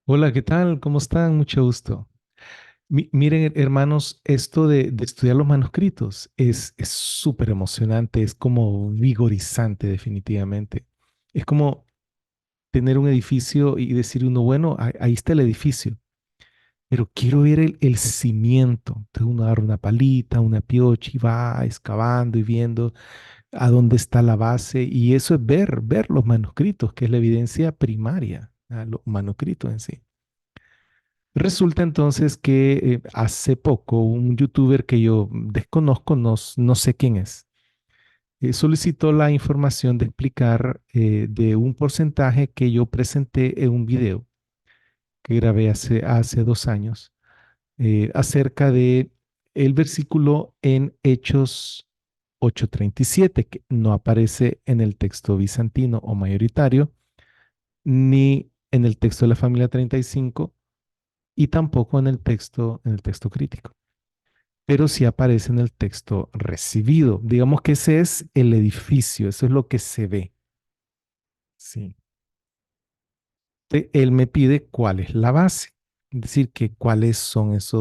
Hola, ¿qué tal? ¿Cómo están? Mucho gusto. Miren, hermanos, esto de estudiar los manuscritos es súper emocionante, es como vigorizante definitivamente. Es como tener un edificio y decir uno, bueno, ahí está el edificio, pero quiero ver el cimiento. Entonces uno agarra una palita, una piocha y va excavando y viendo a dónde está la base. Y eso es ver los manuscritos, que es la evidencia primaria, los manuscritos en sí. Resulta entonces que hace poco un youtuber que yo desconozco, no sé quién es, solicitó la información de explicar de un porcentaje que yo presenté en un video que grabé hace 2 años acerca de el versículo en Hechos 8:37, que no aparece en el texto bizantino o mayoritario, ni en el texto de la familia 35 y tampoco en el texto crítico, pero sí aparece en el texto recibido. Digamos que ese es el edificio, eso es lo que se ve. Sí. Él me pide cuál es la base, es decir, que cuáles son ese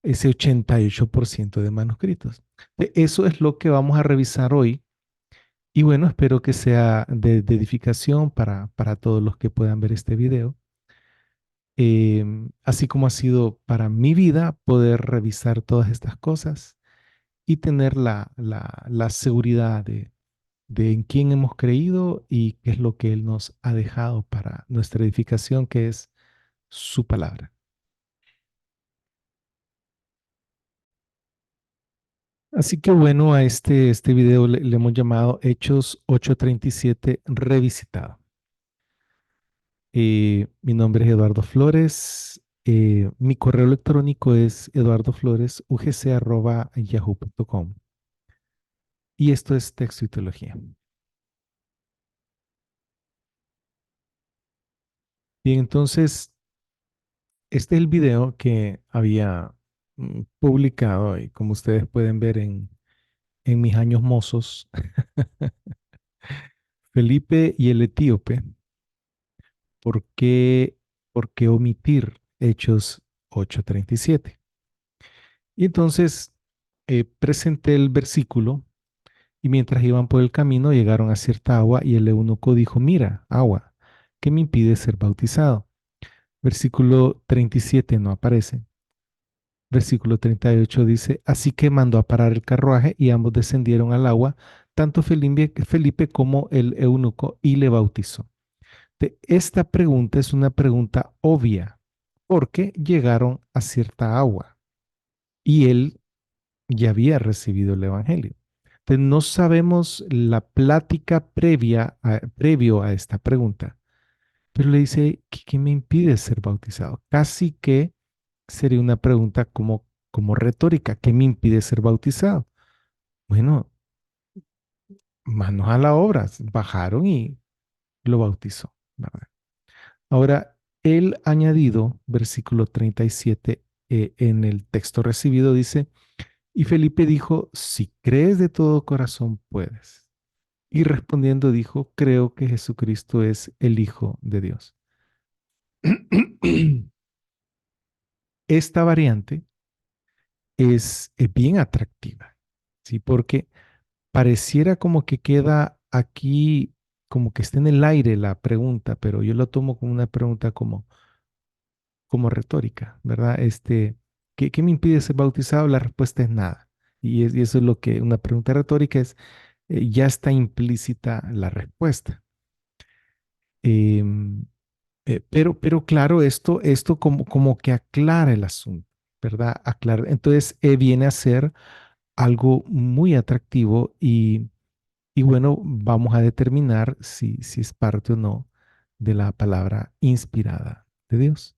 88% de manuscritos. Eso es lo que vamos a revisar hoy. Y bueno, espero que sea de edificación para todos los que puedan ver este video. Así como ha sido para mi vida poder revisar todas estas cosas y tener la seguridad de en quién hemos creído y qué es lo que Él nos ha dejado para nuestra edificación, que es su palabra. Así que bueno, a este video le hemos llamado Hechos 8:37 revisitado. Mi nombre es Eduardo Flores. Mi correo electrónico es eduardofloresugc@yahoo.com. Y esto es Texto y Teología. Bien, entonces, este es el video que había publicado y como ustedes pueden ver en mis años mozos, Felipe y el etíope, ¿por qué omitir Hechos 8:37? Y entonces presenté el versículo y mientras iban por el camino llegaron a cierta agua y el eunuco dijo, mira, agua, ¿qué me impide ser bautizado? Versículo 37 no aparece. Versículo 38 dice, así que mandó a parar el carruaje y ambos descendieron al agua, tanto Felipe como el eunuco, y le bautizó. Esta pregunta es una pregunta obvia, porque llegaron a cierta agua y él ya había recibido el evangelio. Entonces, no sabemos la plática previo a esta pregunta, pero le dice, ¿qué me impide ser bautizado? Casi que sería una pregunta como retórica, ¿qué me impide ser bautizado? Bueno, manos a la obra, bajaron y lo bautizó, ¿verdad? Ahora, el añadido, versículo 37, en el texto recibido dice, y Felipe dijo, si crees de todo corazón, puedes. Y respondiendo dijo, creo que Jesucristo es el Hijo de Dios. Esta variante es bien atractiva, ¿sí? Porque pareciera como que queda aquí, como que está en el aire la pregunta, pero yo lo tomo como una pregunta como retórica, ¿verdad? ¿Qué me impide ser bautizado? La respuesta es nada. Y eso es lo que una pregunta retórica es, ya está implícita la respuesta. Em, pero claro, esto como que aclara el asunto, ¿verdad? Aclara. Entonces, viene a ser algo muy atractivo y bueno, vamos a determinar si es parte o no de la palabra inspirada de Dios.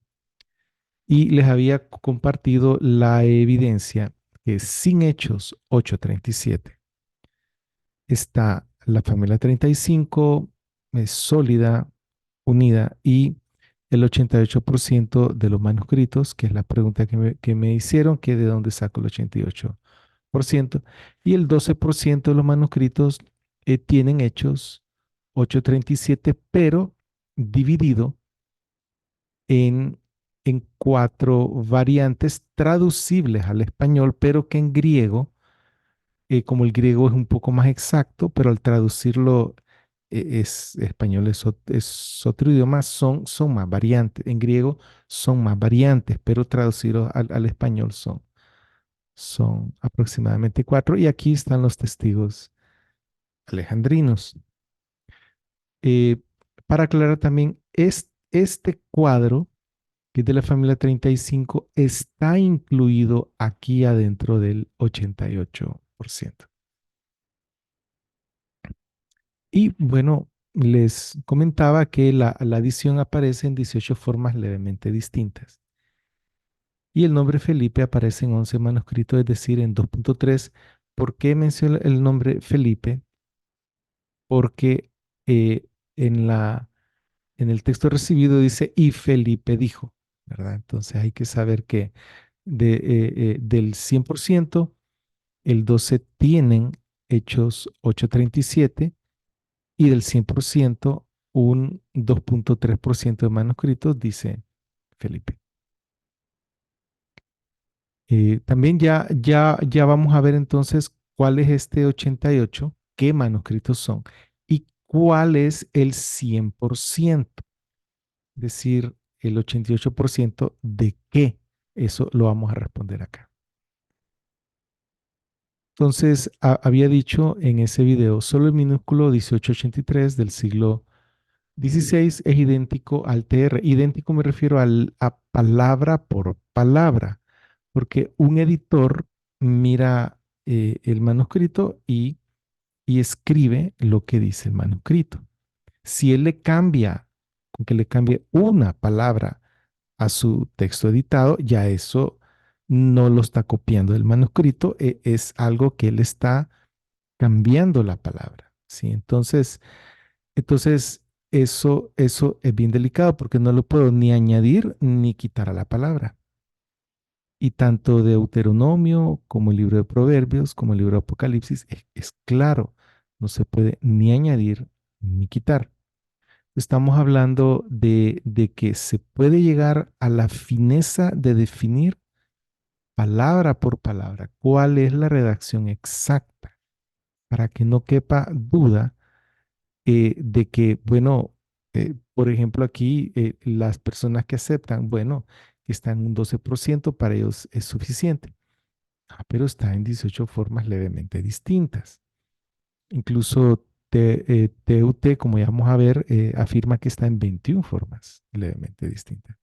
Y les había compartido la evidencia que sin Hechos 8:37 está la familia 35, es sólida, unida, y el 88% de los manuscritos, que es la pregunta que me hicieron, que de dónde saco el 88%, y el 12% de los manuscritos tienen Hechos 8:37, pero dividido en, en cuatro variantes traducibles al español, pero que en griego, como el griego es un poco más exacto, pero al traducirlo es español, es otro idioma, son más variantes. En griego son más variantes, pero traducidos al español son aproximadamente cuatro. Y aquí están los testigos alejandrinos. Eh, para aclarar también, este cuadro, que es de la familia 35, está incluido aquí adentro del 88%. Y bueno, les comentaba que la adición aparece en 18 formas levemente distintas. Y el nombre Felipe aparece en 11 manuscritos, es decir, en 2.3. ¿Por qué menciona el nombre Felipe? Porque eh, en en el texto recibido dice, y Felipe dijo, ¿verdad? Entonces hay que saber que del 100%, el 12 tienen Hechos 8:37 y del 100%, un 2.3% de manuscritos dice Felipe. También ya vamos a ver entonces cuál es este 88, qué manuscritos son y cuál es el 100%, es decir, el 88% de qué. Eso lo vamos a responder acá. Entonces, había dicho en ese video, solo el minúsculo 1883 del siglo 16 es idéntico al TR. Idéntico me refiero a palabra por palabra, porque un editor mira el manuscrito y escribe lo que dice el manuscrito. Si él le cambia, con que le cambie una palabra a su texto editado, ya eso no lo está copiando del manuscrito, es algo que él está cambiando la palabra. ¿Sí? Entonces eso es bien delicado porque no lo puedo ni añadir ni quitar a la palabra. Y tanto Deuteronomio como el libro de Proverbios, como el libro de Apocalipsis, es claro, no se puede ni añadir ni quitar. Estamos hablando de que se puede llegar a la fineza de definir palabra por palabra cuál es la redacción exacta para que no quepa duda de que, bueno, por ejemplo, aquí las personas que aceptan, bueno, que están en un 12%, para ellos es suficiente. Pero está en 18 formas levemente distintas. Incluso TUT, como ya vamos a ver, afirma que está en 21 formas levemente distintas.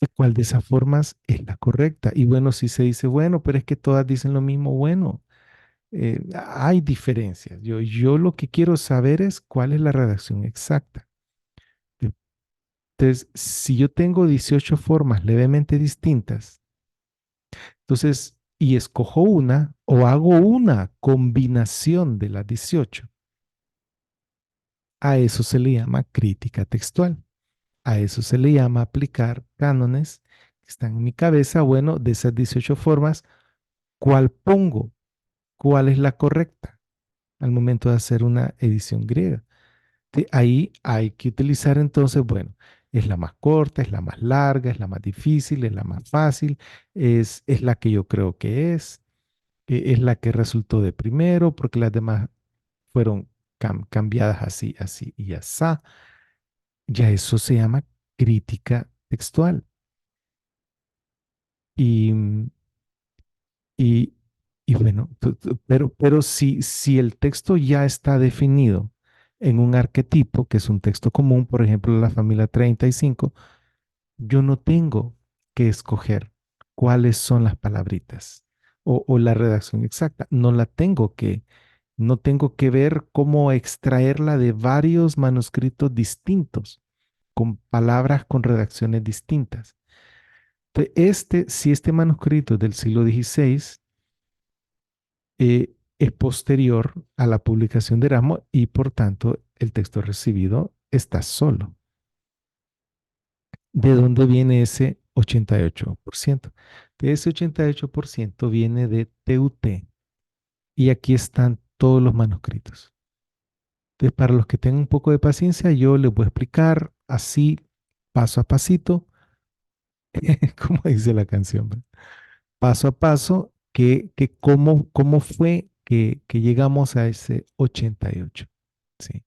¿Y cuál de esas formas es la correcta? Y bueno, si se dice, bueno, pero es que todas dicen lo mismo, bueno, hay diferencias. Yo lo que quiero saber es cuál es la redacción exacta. Entonces, si yo tengo 18 formas levemente distintas, entonces, y escojo una o hago una combinación de las 18, a eso se le llama crítica textual. A eso se le llama aplicar cánones que están en mi cabeza. Bueno, de esas 18 formas, ¿cuál pongo? ¿Cuál es la correcta al momento de hacer una edición griega? Ahí hay que utilizar entonces, bueno, es la más corta, es la más larga, es la más difícil, es la más fácil, es la que yo creo que es la que resultó de primero, porque las demás fueron cambiadas así, así y así. Ya eso se llama crítica textual. Y, y, y bueno, pero si el texto ya está definido en un arquetipo, que es un texto común, por ejemplo, la familia 35, yo no tengo que escoger cuáles son las palabritas o la redacción exacta. No tengo que ver cómo extraerla de varios manuscritos distintos, con palabras con redacciones distintas. Si este manuscrito es del siglo XVI, es posterior a la publicación de Erasmo y por tanto el texto recibido está solo. ¿De dónde viene ese 88%? De ese 88% viene de TUT y aquí están todos los manuscritos. Entonces, para los que tengan un poco de paciencia, yo les voy a explicar así paso a pasito, como dice la canción, ¿verdad? Paso a paso, cómo fue que llegamos a ese 88. Sí.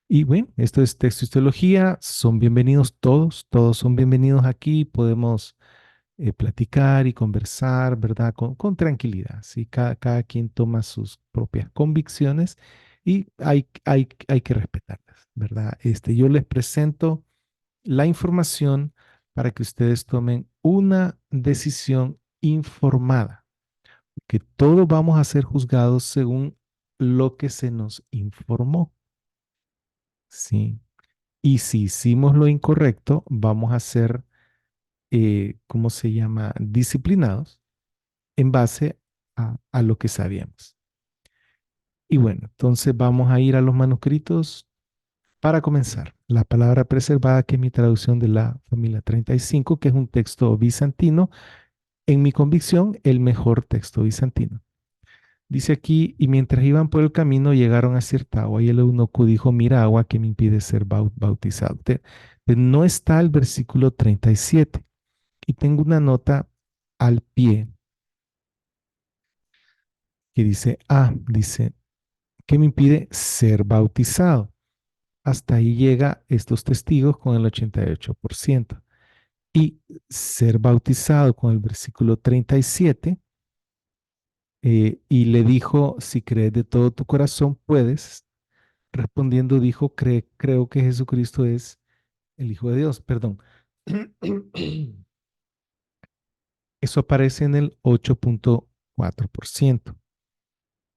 Y bueno, esto es texto y teología, son bienvenidos todos, todos son bienvenidos aquí, podemos platicar y conversar, ¿verdad? Con tranquilidad, ¿sí? Cada quien toma sus propias convicciones y hay que respetarlas, ¿verdad? Yo les presento la información para que ustedes tomen una decisión informada, que todos vamos a ser juzgados según lo que se nos informó, ¿sí? Y si hicimos lo incorrecto, vamos a ser, ¿cómo se llama? Disciplinados en base a lo que sabíamos. Y bueno, entonces vamos a ir a los manuscritos para comenzar. La palabra preservada, que es mi traducción de la familia 35, que es un texto bizantino, en mi convicción, el mejor texto bizantino. Dice aquí, y mientras iban por el camino llegaron a cierta agua y el eunuco dijo, mira agua que me impide ser bautizado. No está el versículo 37 y tengo una nota al pie que dice, dice, ¿qué me impide ser bautizado? Hasta ahí llega estos testigos con el 88%. Y ser bautizado con el versículo 37, y le dijo, si crees de todo tu corazón, puedes. Respondiendo dijo, creo que Jesucristo es el Hijo de Dios. Perdón. Eso aparece en el 8.4%.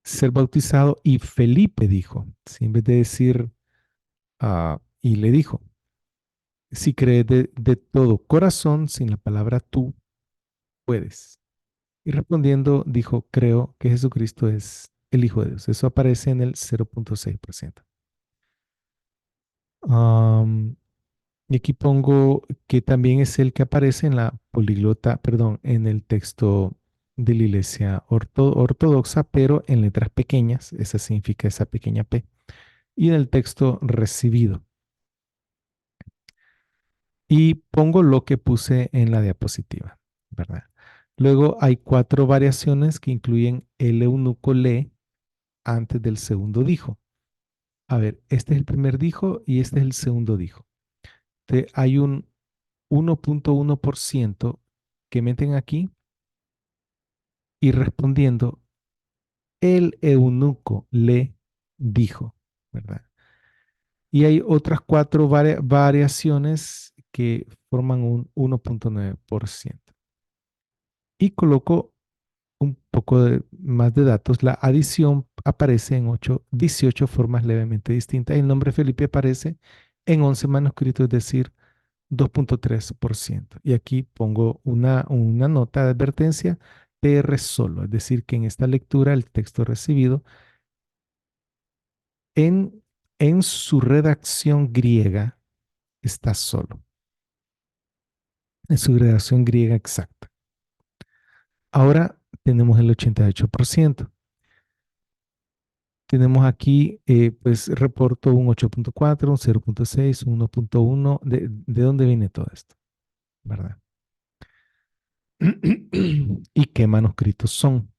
Ser bautizado y Felipe dijo, ¿sí? En vez de decir, y le dijo, si crees de todo corazón, sin la palabra tú, puedes. Y respondiendo dijo, creo que Jesucristo es el Hijo de Dios. Eso aparece en el 0.6%. Am, y aquí pongo que también es el que aparece en la poliglota, perdón, en el texto de la iglesia ortodoxa, pero en letras pequeñas, esa significa esa pequeña P, y en el texto recibido. Y pongo lo que puse en la diapositiva, ¿verdad? Luego hay 4 variaciones que incluyen el eunuco lee antes del segundo dijo. A ver, este es el primer dijo y este es el segundo dijo. Hay un 1.1% que meten aquí y respondiendo, el eunuco le dijo, ¿verdad? Y hay otras 4 variaciones que forman un 1.9%. Y coloco un poco más de datos. La adición aparece en 18 formas levemente distintas. El nombre Felipe aparece en 11 manuscritos, es decir, 2.3%. Y aquí pongo una nota de advertencia, PR solo, es decir, que en esta lectura el texto recibido en, en su redacción griega está solo, en su redacción griega exacta. Ahora tenemos el 88%. Tenemos aquí, pues reporto un 8.4, un 0.6, un 1.1. ¿De dónde viene todo esto? ¿Verdad? ¿Y qué manuscritos son?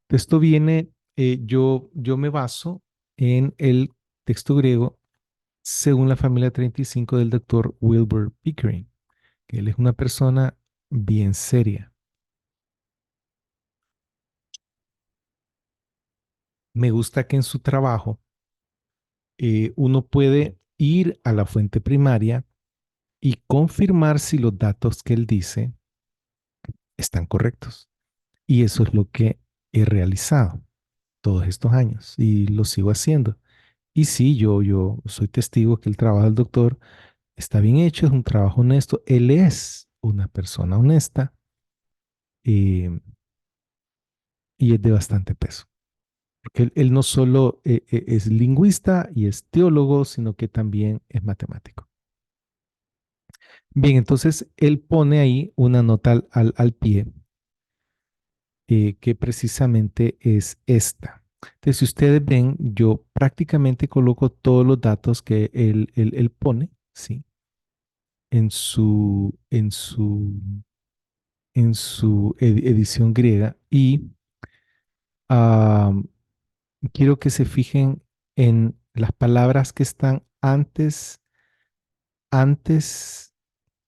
Esto viene, yo me baso en el texto griego según la familia 35 del doctor Wilbur Pickering, que él es una persona bien seria. Me gusta que en su trabajo uno puede ir a la fuente primaria y confirmar si los datos que él dice están correctos. Y eso es lo que he realizado todos estos años y lo sigo haciendo. Y sí, yo soy testigo que el trabajo del doctor está bien hecho, es un trabajo honesto. Él es una persona honesta, eh, y es de bastante peso. Porque él no solo es lingüista y es teólogo, sino que también es matemático. Bien, entonces él pone ahí una nota al pie, que precisamente es esta. Entonces, si ustedes ven, yo prácticamente coloco todos los datos que él pone ¿sí? En su, en su, en su edición griega. Y ah, quiero que se fijen en las palabras que están antes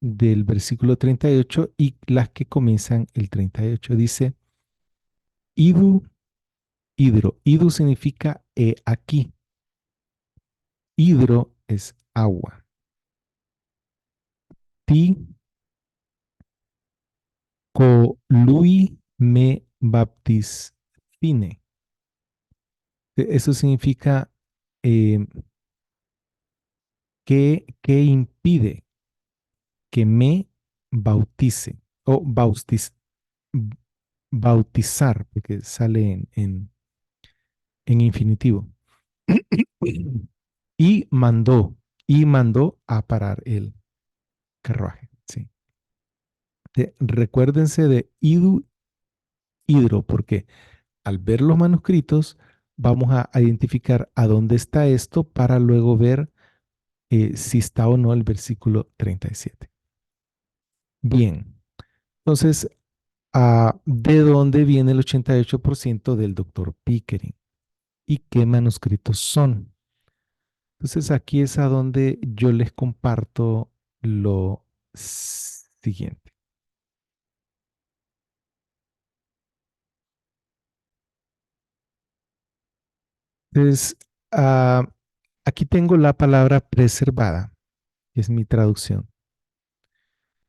del versículo 38 y las que comienzan el 38. Dice, idu, hidro. Idu significa aquí. Hidro es agua. Ti, co, lui, me, baptiscine. Eso significa eh, que impide que me bautice o bautizar, porque sale en infinitivo. Y mandó a parar el carruaje. Sí. Recuérdense de idu, hidro, porque al ver los manuscritos vamos a identificar a dónde está esto para luego ver si está o no el versículo 37. Bien, entonces, ¿de dónde viene el 88% del doctor Pickering? ¿Y qué manuscritos son? Entonces, aquí es a donde yo les comparto lo siguiente. Entonces, ah, aquí tengo la palabra preservada, que es mi traducción.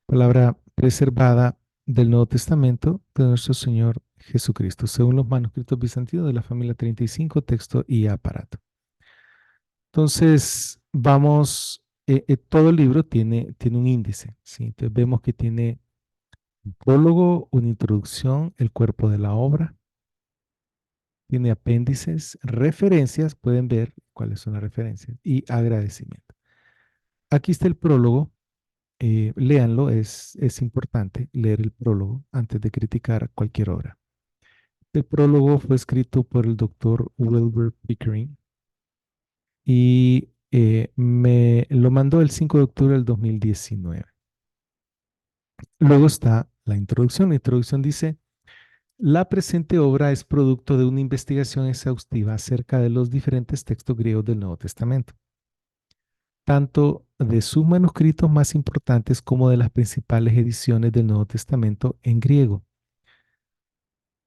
Palabra preservada del Nuevo Testamento de nuestro Señor Jesucristo, según los manuscritos bizantinos de la familia 35, texto y aparato. Entonces, vamos, todo el libro tiene un índice, ¿sí? Entonces vemos que tiene un prólogo, una introducción, el cuerpo de la obra, tiene apéndices, referencias, pueden ver cuáles son las referencias, y agradecimiento. Aquí está el prólogo, léanlo, es importante leer el prólogo antes de criticar cualquier obra. El prólogo fue escrito por el doctor Wilbur Pickering y me lo mandó el 5 de octubre del 2019. Luego está la introducción. La introducción dice, la presente obra es producto de una investigación exhaustiva acerca de los diferentes textos griegos del Nuevo Testamento, tanto de sus manuscritos más importantes como de las principales ediciones del Nuevo Testamento en griego.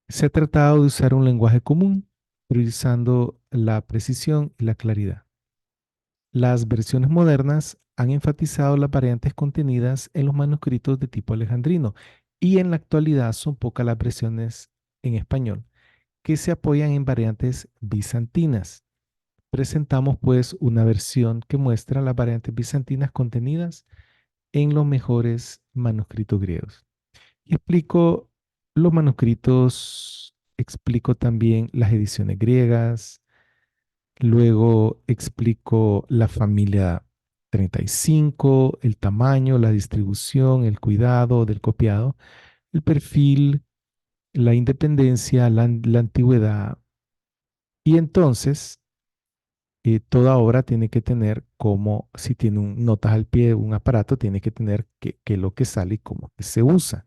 Se ha tratado de usar un lenguaje común, priorizando la precisión y la claridad. Las versiones modernas han enfatizado las variantes contenidas en los manuscritos de tipo alejandrino y en la actualidad son pocas las versiones en español que se apoyan en variantes bizantinas. Presentamos pues una versión que muestra las variantes bizantinas contenidas en los mejores manuscritos griegos. Y explico los manuscritos, explico también las ediciones griegas, luego explico la familia 35, el tamaño, la distribución, el cuidado del copiado, el perfil, la independencia, la antigüedad. Y entonces, toda obra tiene que tener como, si tiene notas al pie de un aparato, tiene que tener que lo que sale y cómo que se usa.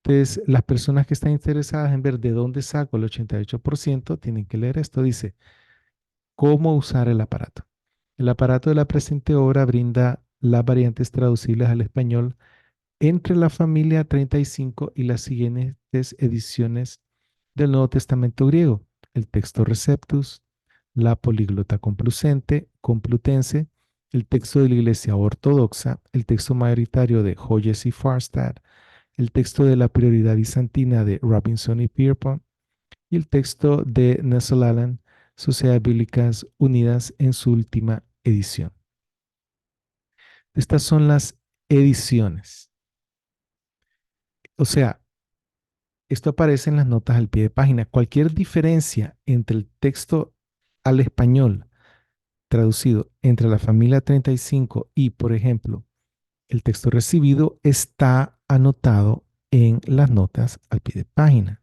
Entonces, las personas que están interesadas en ver de dónde saco el 88% tienen que leer esto. Dice, ¿cómo usar el aparato? El aparato de la presente obra brinda las variantes traducibles al español entre la familia 35 y las siguientes ediciones del Nuevo Testamento griego, el texto Receptus, la políglota complutense, el texto de la Iglesia Ortodoxa, el texto mayoritario de Hodges y Farstad, el texto de la prioridad bizantina de Robinson y Pierpont y el texto de Nestle-Aland, Sociedades Bíblicas Unidas en su última edición. Estas son las ediciones. O sea, esto aparece en las notas al pie de página. Cualquier diferencia entre el texto al español traducido entre la familia 35 y, por ejemplo, el texto recibido está anotado en las notas al pie de página.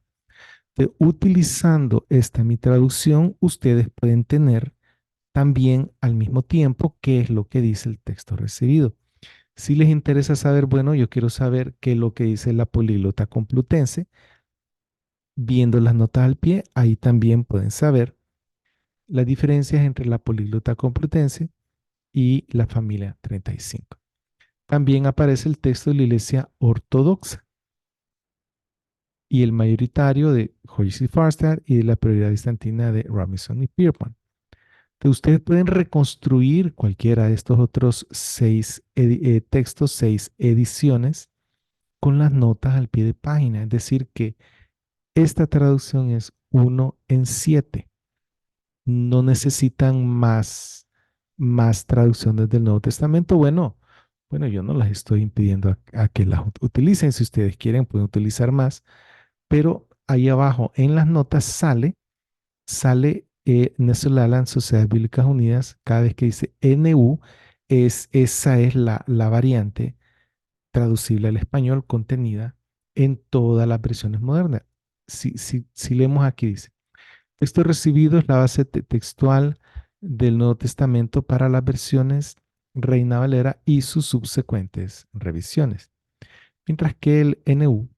Utilizando esta mi traducción, ustedes pueden tener también al mismo tiempo qué es lo que dice el texto recibido. Si les interesa saber, bueno, yo quiero saber qué es lo que dice la Políglota Complutense, viendo las notas al pie, ahí también pueden saber las diferencias entre la Políglota Complutense y la familia 35. También aparece el texto de la Iglesia Ortodoxa y el mayoritario de Joyce y Farstad y de la prioridad bizantina de Robinson y Pierpont. Entonces, ustedes pueden reconstruir cualquiera de estos otros textos, 6 ediciones, con las notas al pie de página. Es decir, que esta traducción es 1 en 7. No necesitan más traducciones del Nuevo Testamento. Bueno, yo no las estoy impidiendo a que las utilicen. Si ustedes quieren, pueden utilizar más. Pero ahí abajo en las notas sale Nestle-Aland Sociedades Bíblicas Unidas. Cada vez que dice NU, esa es la variante traducible al español contenida en todas las versiones modernas. Si leemos aquí, dice, texto recibido es la base textual del Nuevo Testamento para las versiones Reina Valera y sus subsecuentes revisiones, mientras que el NU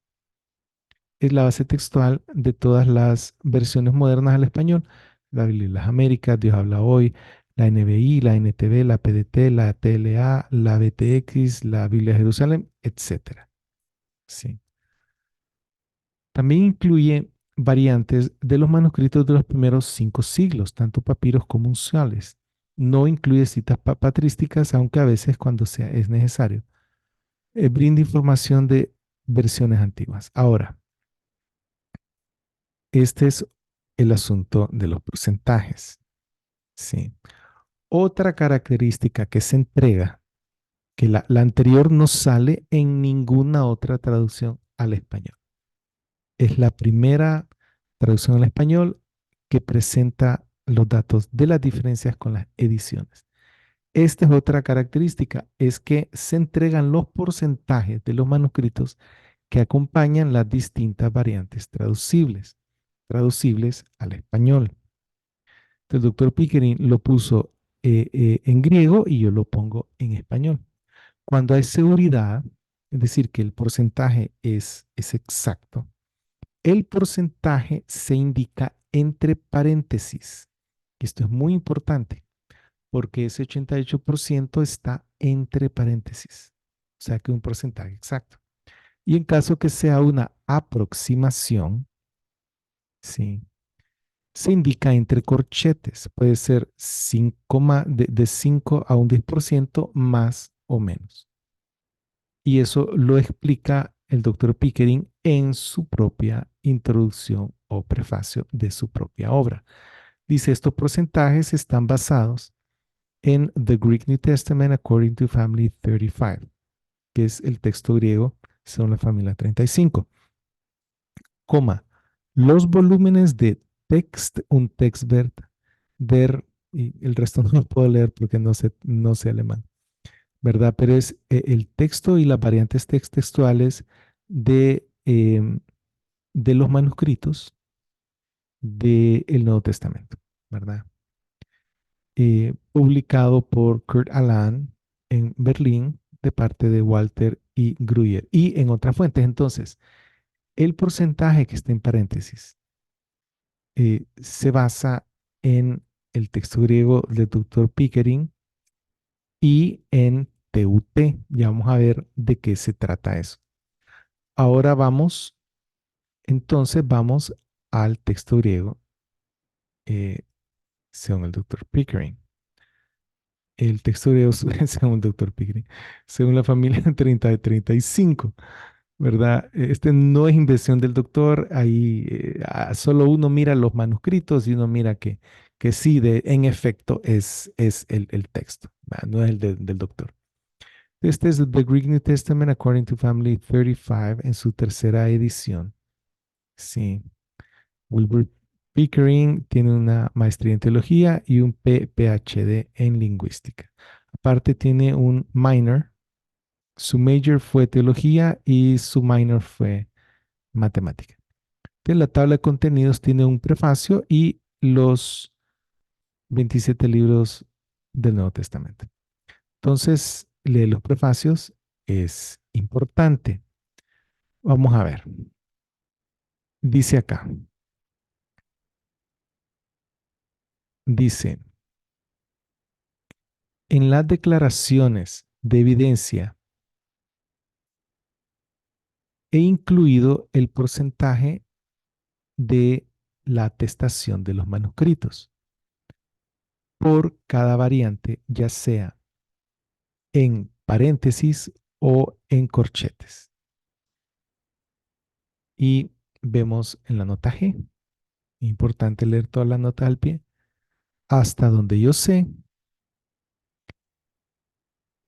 es la base textual de todas las versiones modernas al español, la Biblia de las Américas, Dios habla hoy, la NBI, la NTV, la PDT, la TLA, la BTX, la Biblia de Jerusalén, etcétera. Sí. También incluye variantes de los manuscritos de los primeros 5 siglos, tanto papiros como unciales. No incluye citas patrísticas, aunque a veces cuando sea es necesario. Brinda información de versiones antiguas. Ahora, este es el asunto de los porcentajes. Sí. Otra característica que se entrega, que la anterior no sale en ninguna otra traducción al español. Es la primera traducción al español que presenta los datos de las diferencias con las ediciones. Esta es otra característica, es que se entregan los porcentajes de los manuscritos que acompañan las distintas variantes traducibles al español. El doctor Pickering lo puso en griego y yo lo pongo en español. Cuando hay seguridad, es decir, que el porcentaje es exacto, el porcentaje se indica entre paréntesis. Esto es muy importante porque ese 88% está entre paréntesis. O sea que un porcentaje exacto. Y en caso que sea una aproximación, ¿sí? Se indica entre corchetes. Puede ser 5, de 5 a un 10% más o menos. Y eso lo explica el doctor Pickering en su propia introducción o prefacio de su propia obra. Dice, estos porcentajes están basados en The Greek New Testament According to Family 35, que es el texto griego según la familia 35, coma, los volúmenes de text und Textwert y el resto no lo puedo leer porque no sé alemán, ¿verdad? Pero es el texto y las variantes textuales de los manuscritos del Nuevo Testamento, ¿verdad? Publicado por Kurt Aland en Berlín de parte de Walter y Gruyère y en otras fuentes. Entonces, el porcentaje que está en paréntesis se basa en el texto griego del doctor Pickering y en TUT. Ya vamos a ver de qué se trata eso. Ahora vamos al texto griego eh, según el doctor Pickering. El texto griego según el doctor Pickering, según la familia 35, ¿verdad? Este no es invención del doctor, ahí solo uno mira los manuscritos y uno mira que sí, en efecto, es el texto, ¿verdad? No es el del doctor. Este es The Greek New Testament According to Family 35 en su tercera edición. Sí. Wilbur Pickering tiene una maestría en teología y un PhD en lingüística. Aparte tiene un minor. Su major fue teología y su minor fue matemática. En la tabla de contenidos tiene un prefacio y los 27 libros del Nuevo Testamento. Entonces, leer los prefacios es importante. Vamos a ver. Dice acá, dice, en las declaraciones de evidencia he incluido el porcentaje de la atestación de los manuscritos por cada variante, ya sea en paréntesis o en corchetes. Y vemos en la nota G, importante leer toda la nota al pie, hasta donde yo sé,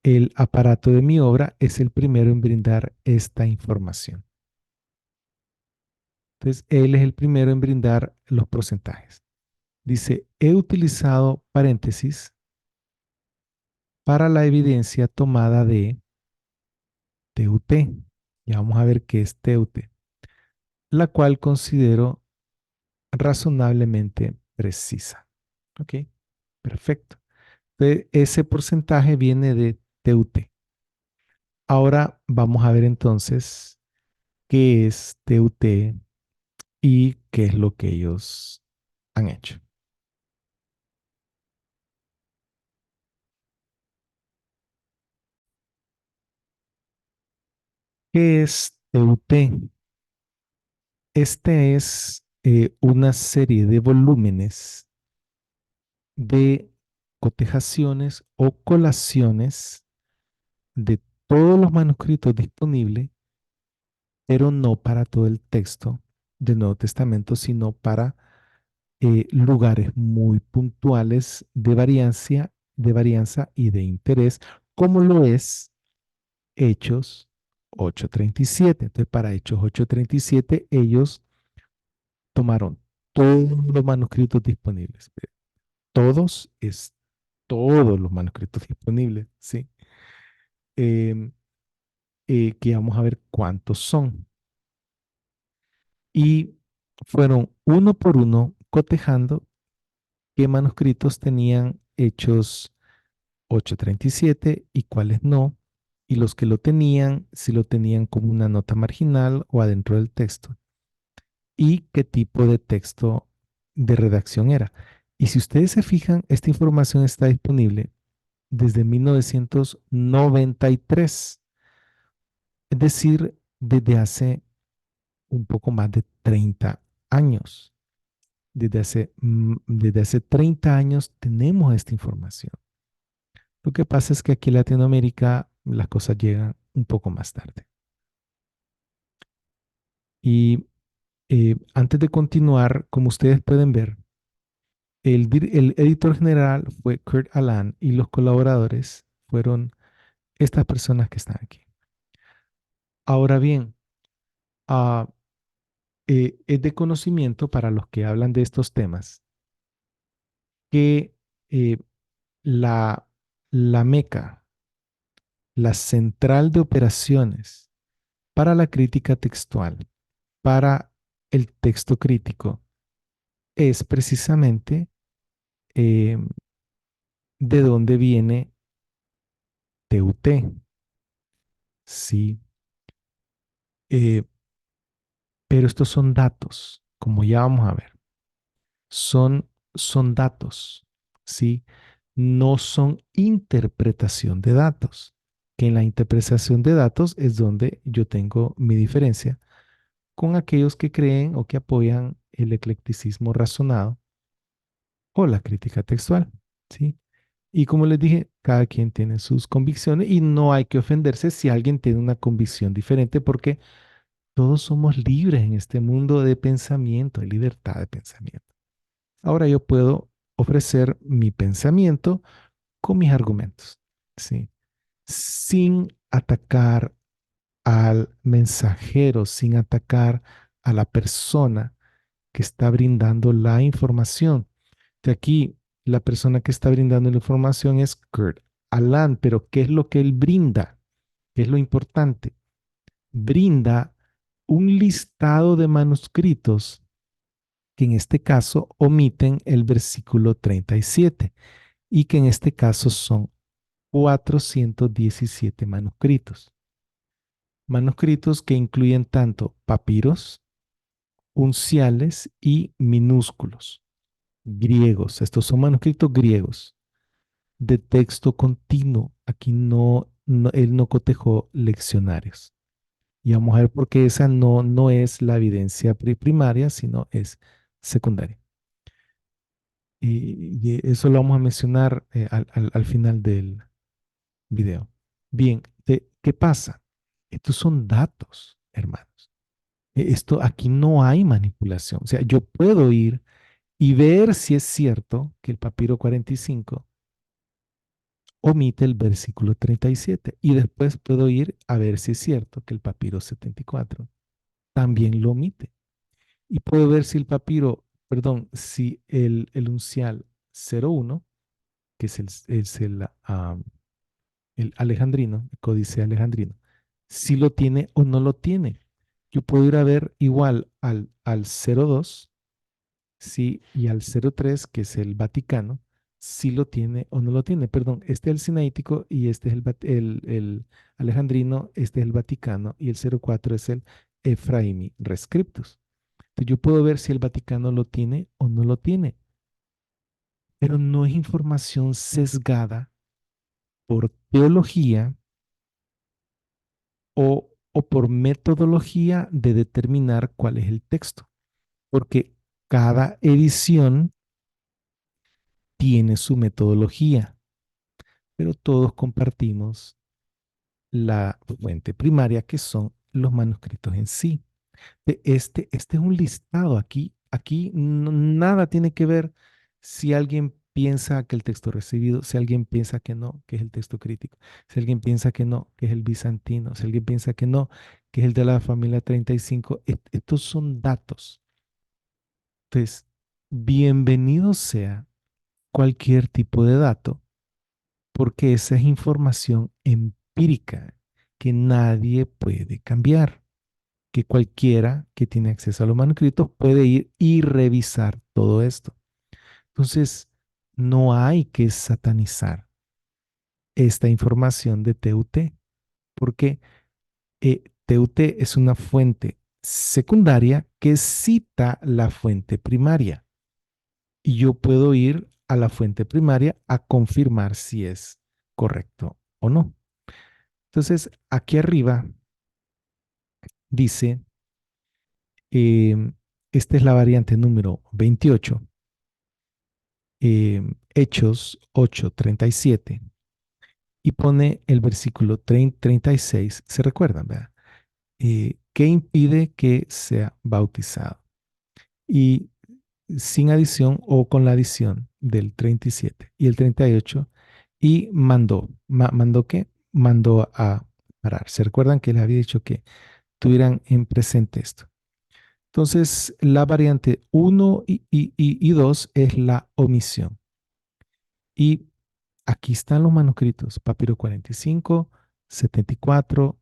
el aparato de mi obra es el primero en brindar esta información. Entonces, él es el primero en brindar los porcentajes. Dice, he utilizado paréntesis para la evidencia tomada de TUT. Ya vamos a ver qué es TUT, la cual considero razonablemente precisa. Ok, perfecto. Entonces, ese porcentaje viene de TUT. Ahora vamos a ver entonces qué es TUT y qué es lo que ellos han hecho. ¿Qué es TUT? Este es una serie de volúmenes de cotejaciones o colaciones de todos los manuscritos disponibles, pero no para todo el texto del Nuevo Testamento, sino para lugares muy puntuales de varianza y de interés, como lo es Hechos 8:37. Entonces, para Hechos 8:37, ellos tomaron todos los manuscritos disponibles. Todos es todos los manuscritos disponibles, ¿sí? Em, que vamos a ver cuántos son. Y fueron uno por uno cotejando qué manuscritos tenían Hechos 8:37 y cuáles no, y los que lo tenían, si lo tenían como una nota marginal o adentro del texto, y qué tipo de texto de redacción era. Y si ustedes se fijan, esta información está disponible desde 1993, es decir, desde hace un poco más de 30 años. Desde hace 30 años tenemos esta información. Lo que pasa es que aquí en Latinoamérica las cosas llegan un poco más tarde. Y antes de continuar, como ustedes pueden ver, el editor general fue Kurt Aland y los colaboradores fueron estas personas que están aquí. Ahora bien, ah, es de conocimiento para los que hablan de estos temas que eh, la, la meca, la central de operaciones para la crítica textual, para el texto crítico, es precisamente eh, de dónde viene TUT. Sí, eh, pero estos son datos, como ya vamos a ver. Son datos, ¿sí? No son interpretación de datos, que en la interpretación de datos es donde yo tengo mi diferencia con aquellos que creen o que apoyan el eclecticismo razonado o la crítica textual, ¿sí? Y como les dije, cada quien tiene sus convicciones y no hay que ofenderse si alguien tiene una convicción diferente porque todos somos libres en este mundo de pensamiento, de libertad de pensamiento. Ahora yo puedo ofrecer mi pensamiento con mis argumentos, ¿sí? Sin atacar al mensajero, sin atacar a la persona que está brindando la información. De aquí, la persona que está brindando la información es Kurt Aland, pero ¿qué es lo que él brinda? ¿Qué es lo importante? Brinda un listado de manuscritos que en este caso omiten el versículo 37 y que en este caso son 417 manuscritos. Manuscritos que incluyen tanto papiros, unciales y minúsculos griegos. Estos son manuscritos griegos de texto continuo. Aquí él no cotejó leccionarios. Y vamos a ver por qué esa no es la evidencia primaria, sino es secundaria. Y eso lo vamos a mencionar al final del video. Bien, ¿qué pasa? Estos son datos, hermanos. Esto aquí no hay manipulación. O sea, yo puedo ir y ver si es cierto que el papiro 45 omite el versículo 37 y después puedo ir a ver si es cierto que el papiro 74 también lo omite. Y puedo ver si el papiro, perdón, si el uncial 01, que el alejandrino, el códice alejandrino, si lo tiene o no lo tiene. Yo puedo ir a ver igual al 02, sí, y al 03, que es el Vaticano, si lo tiene o no lo tiene. Perdón, este es el sinaítico y este es el alejandrino, este es el Vaticano y el 04 es el Efraimi Rescriptus. Entonces yo puedo ver si el Vaticano lo tiene o no lo tiene, pero no es información sesgada por teología o por metodología de determinar cuál es el texto, porque cada edición tiene su metodología, pero todos compartimos la fuente primaria que son los manuscritos en sí. Este es un listado aquí. Aquí nada tiene que ver si alguien piensa que el texto recibido, si alguien piensa que no, que es el texto crítico, si alguien piensa que no, que es el bizantino, si alguien piensa que no, que es el de la familia 35. Estos son datos. Entonces, bienvenido sea cualquier tipo de dato, porque esa es información empírica que nadie puede cambiar, que cualquiera que tiene acceso a los manuscritos puede ir y revisar todo esto. Entonces, no hay que satanizar esta información de TUT, porque TUT es una fuente secundaria que cita la fuente primaria. Y yo puedo ir a la fuente primaria a confirmar si es correcto o no. Entonces, aquí arriba dice, eh, esta es la variante número 28, Hechos 8:37, y pone el versículo 36, se recuerdan, ¿verdad? ¿Qué impide que sea bautizado? Y sin adición o con la adición del 37 y el 38, y ¿mandó qué? Mandó a parar. ¿Se recuerdan que les había dicho que tuvieran en presente esto? Entonces, la variante uno y 2 es la omisión. Y aquí están los manuscritos: Papiro 45, 74,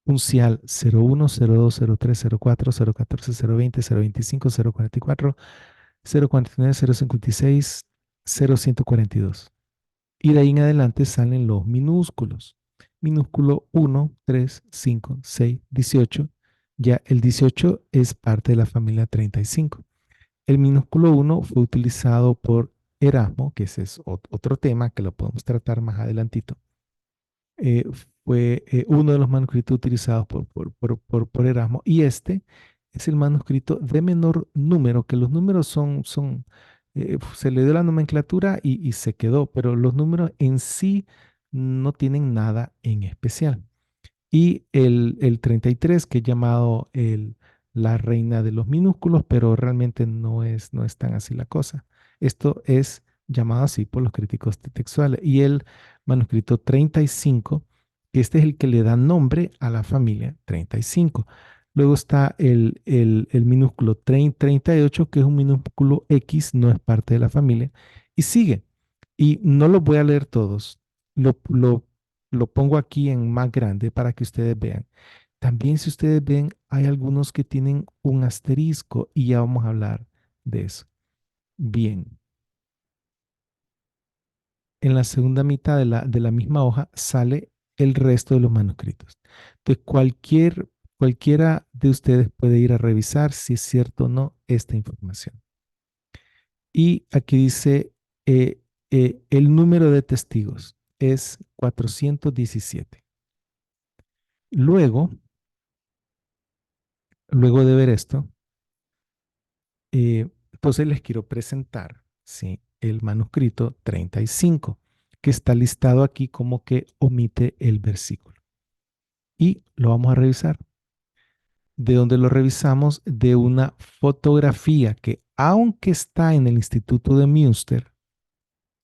Uncial 01, 02, 03, 04, 014, 020, 025, 044, 049, 056, 0142. Y de ahí en adelante salen los minúsculos. Minúsculo 1, 3, 5, 6, 18. Ya el 18 es parte de la familia 35. El minúsculo 1 fue utilizado por Erasmo, que ese es otro tema que lo podemos tratar más adelantito. eh, Fue uno de los manuscritos utilizados por Erasmo, y este es el manuscrito de menor número, que los números se le dio la nomenclatura y se quedó, pero los números en sí no tienen nada en especial. Y el 33, que es llamado la reina de los minúsculos, pero realmente no es tan así la cosa. Esto es llamado así por los críticos textuales. Y el manuscrito 35, que este es el que le da nombre a la familia 35. Luego está el minúsculo 38, que es un minúsculo X, no es parte de la familia, y sigue. Y no los voy a leer todos. Lo pongo aquí en más grande para que ustedes vean. También, si ustedes ven, hay algunos que tienen un asterisco, y ya vamos a hablar de eso. Bien, en la segunda mitad de la misma hoja sale el resto de los manuscritos. Entonces, cualquiera de ustedes puede ir a revisar si es cierto o no esta información. Y aquí dice el número de testigos es 417. Luego, luego de ver esto, entonces les quiero presentar, ¿sí?, el manuscrito 35, que está listado aquí como que omite el versículo. Y lo vamos a revisar. ¿De dónde lo revisamos? De una fotografía que, aunque está en el Instituto de Münster,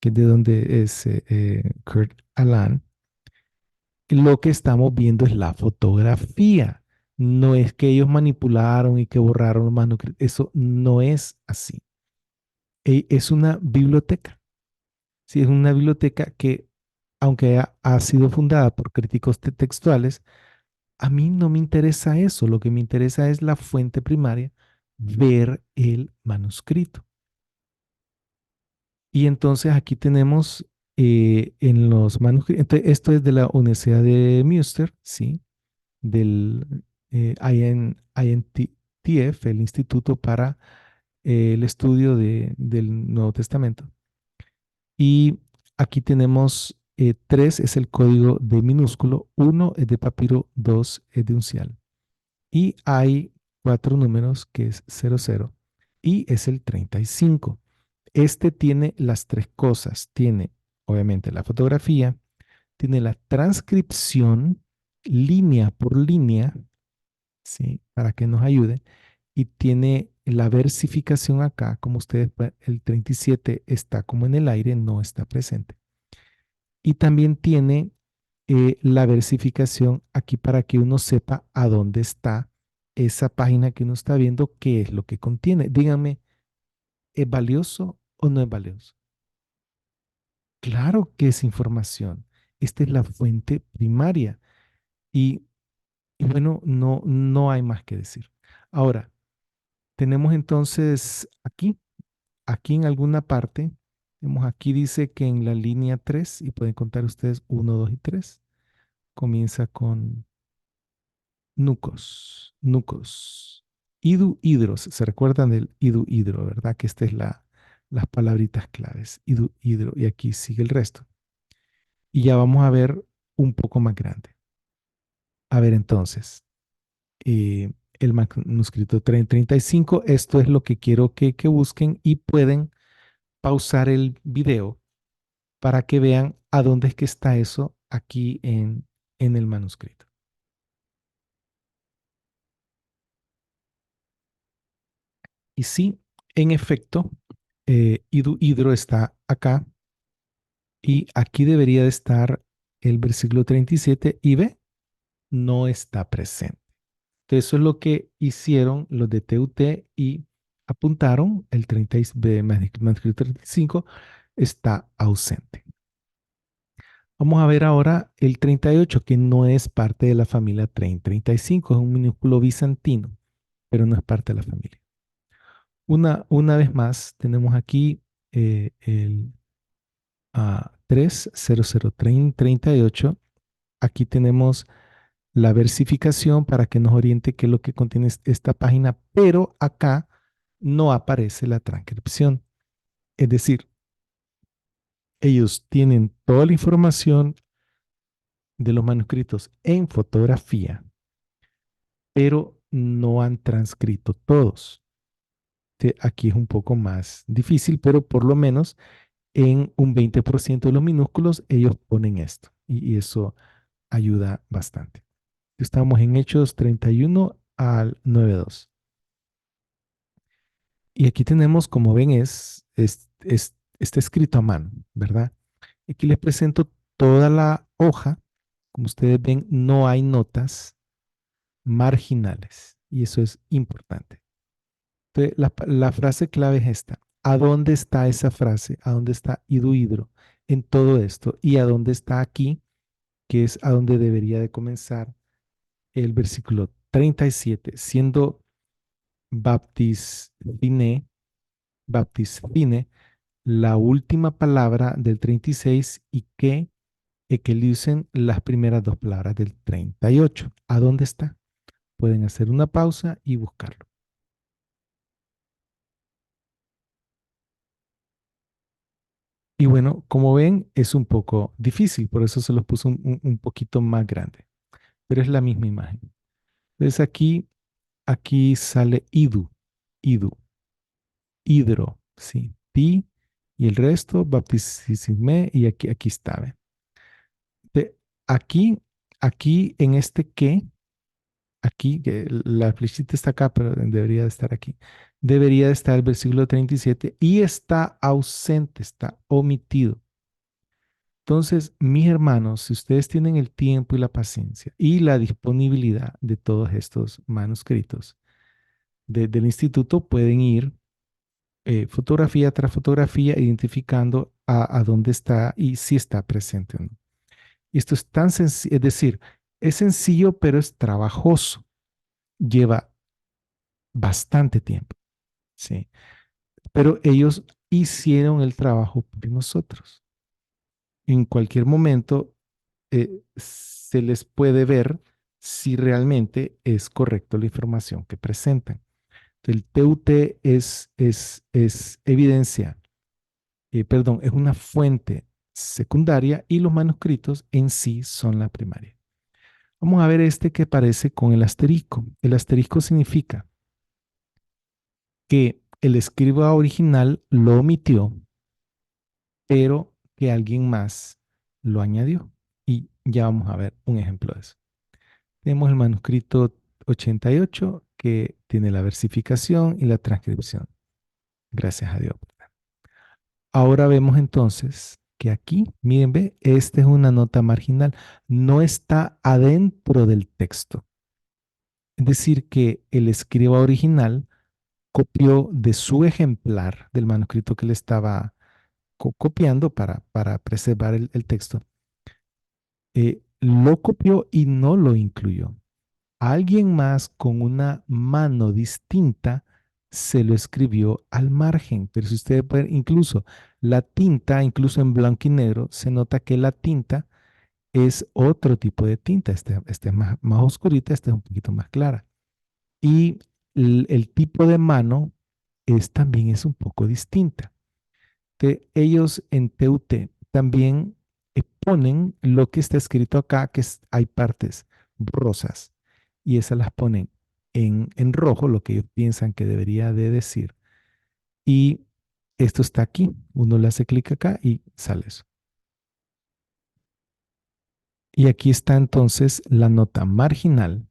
que es de donde es Kurt Aland, lo que estamos viendo es la fotografía. No es que ellos manipularon y que borraron los manuscritos. Eso no es así. Es una biblioteca. Sí, es una biblioteca que, aunque ha sido fundada por críticos textuales, a mí no me interesa eso. Lo que me interesa es la fuente primaria, ver el manuscrito. Y entonces aquí tenemos en los manuscritos, esto es de la Universidad de Münster, ¿sí? Del INTF, el Instituto para el Estudio del Nuevo Testamento. Y aquí tenemos tres, es el código de minúsculo, uno es de papiro, dos es de uncial. Y hay cuatro números que es 00 y es el 35. Este tiene las tres cosas. Tiene, obviamente, la fotografía, tiene la transcripción línea por línea, ¿sí?, para que nos ayude, y tiene la versificación acá, como ustedes, el 37 está como en el aire, no está presente. Y también tiene la versificación aquí para que uno sepa a dónde está esa página que uno está viendo, qué es lo que contiene. Díganme, ¿es valioso o no es valioso? Claro que es información. Esta es la fuente primaria. Y, y bueno, no hay más que decir. Ahora, tenemos entonces aquí en alguna parte, tenemos aquí dice que en la línea 3 y pueden contar ustedes uno, 2 y 3, comienza con nucos. Idu, hidros, se recuerdan del idu, hidro, ¿verdad? Que esta es las palabritas claves, idu, hidro, y aquí sigue el resto. Y ya vamos a ver un poco más grande. A ver entonces, el manuscrito 35, esto es lo que quiero que busquen y pueden pausar el video para que vean a dónde es que está eso aquí en el manuscrito. Y sí, en efecto, idu, hidro está acá y aquí debería de estar el versículo 37 y ve, no está presente. Entonces, eso es lo que hicieron los de TUT y apuntaron el 30, manuscrito 35 está ausente. Vamos a ver ahora el 38, que no es parte de la familia 35, es un minúsculo bizantino, pero no es parte de la familia. Una vez más, tenemos aquí el 30038. Aquí tenemos la versificación para que nos oriente qué es lo que contiene esta página, pero acá no aparece la transcripción. Es decir, ellos tienen toda la información de los manuscritos en fotografía, pero no han transcrito todos. Aquí es un poco más difícil, pero por lo menos en un 20% de los minúsculos ellos ponen esto y eso ayuda bastante. Estamos en Hechos 31 al 9:2. Y aquí tenemos, como ven, está escrito a mano, ¿verdad? Aquí les presento toda la hoja. Como ustedes ven, no hay notas marginales y eso es importante. Entonces, la frase clave es esta. ¿A dónde está esa frase? ¿A dónde está idu hidro en todo esto? ¿Y a dónde está aquí? Que es a donde debería de comenzar el versículo 37, siendo baptis fine, baptis fine, la última palabra del 36 y que equalicen las primeras dos palabras del 38. ¿A dónde está? Pueden hacer una pausa y buscarlo. Y bueno, como ven, es un poco difícil, por eso se los puse un poquito más grande, pero es la misma imagen. Entonces aquí sale idu, idu, hidro, sí, ti y el resto, baptisme y aquí está. ¿Ve? De- aquí, aquí en este que, aquí, que la flechita está acá, pero debería de estar aquí. Debería de estar el versículo 37 y está ausente, está omitido. Entonces, mis hermanos, si ustedes tienen el tiempo y la paciencia y la disponibilidad de todos estos manuscritos del instituto, pueden ir fotografía tras fotografía identificando a dónde está y si está presente o no. Y esto es tan sencillo, es decir, es sencillo, pero es trabajoso. Lleva bastante tiempo, ¿sí? Pero ellos hicieron el trabajo por nosotros. En cualquier momento se les puede ver si realmente es correcto la información que presentan. El TUT es evidencia, perdón, es una fuente secundaria y los manuscritos en sí son la primaria. Vamos a ver este que aparece con el asterisco. El asterisco significa que el escriba original lo omitió, pero que alguien más lo añadió. Y ya vamos a ver un ejemplo de eso. Tenemos el manuscrito 88 que tiene la versificación y la transcripción. Gracias a Dios. Ahora vemos entonces que aquí, miren, ve, esta es una nota marginal, no está adentro del texto. Es decir, que el escriba original copió de su ejemplar del manuscrito que le estaba copiando para preservar el texto, lo copió y no lo incluyó. Alguien más con una mano distinta se lo escribió al margen. Pero si ustedes pueden, incluso la tinta, incluso en blanco y negro, se nota que la tinta es otro tipo de tinta. Este es más oscurita, este es un poquito más clara. Y el tipo de mano también es un poco distinta. Ellos en TUT también ponen lo que está escrito acá, hay partes borrosas y esas las ponen en rojo, lo que ellos piensan que debería de decir. Y esto está aquí. Uno le hace clic acá y sale eso. Y aquí está entonces la nota marginal,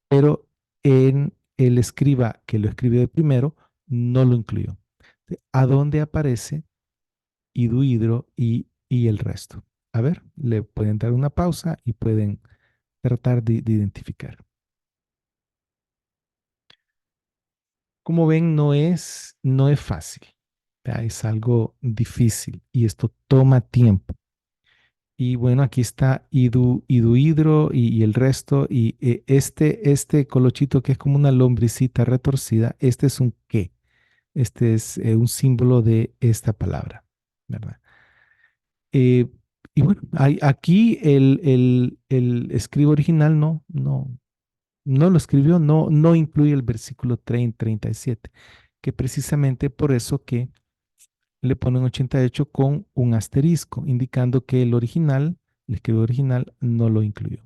pero en el escriba que lo escribió de primero no lo incluyó. ¿A dónde aparece hidro y el resto? A ver, le pueden dar una pausa y pueden tratar de identificar. Como ven, no es fácil, ¿ya? Es algo difícil y esto toma tiempo. Y bueno, aquí está hidro y el resto. Y este colochito que es como una lombricita retorcida, este es un qué. Este es un símbolo de esta palabra, ¿verdad? Eh, y bueno, aquí el escribo original no lo escribió, no incluye el versículo 37, que precisamente por eso que le ponen 88 con un asterisco, indicando que el escribo original, no lo incluyó.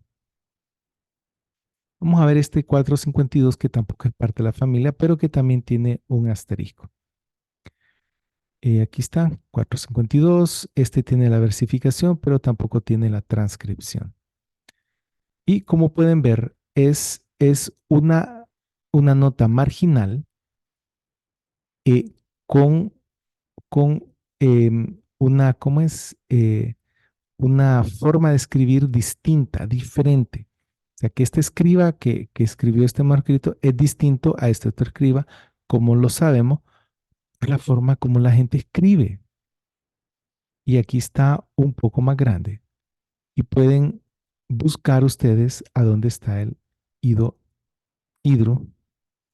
Vamos a ver este 452 que tampoco es parte de la familia, pero que también tiene un asterisco. Aquí está, 452. Este tiene la versificación, pero tampoco tiene la transcripción. Y como pueden ver, es una nota marginal eh, con, con ¿cómo es? Una forma de escribir distinta, diferente. O sea, que este escriba que escribió este manuscrito es distinto a este otro escriba, como lo sabemos, es la forma como la gente escribe. Y aquí está un poco más grande. Y pueden buscar ustedes a dónde está el hidro, hidro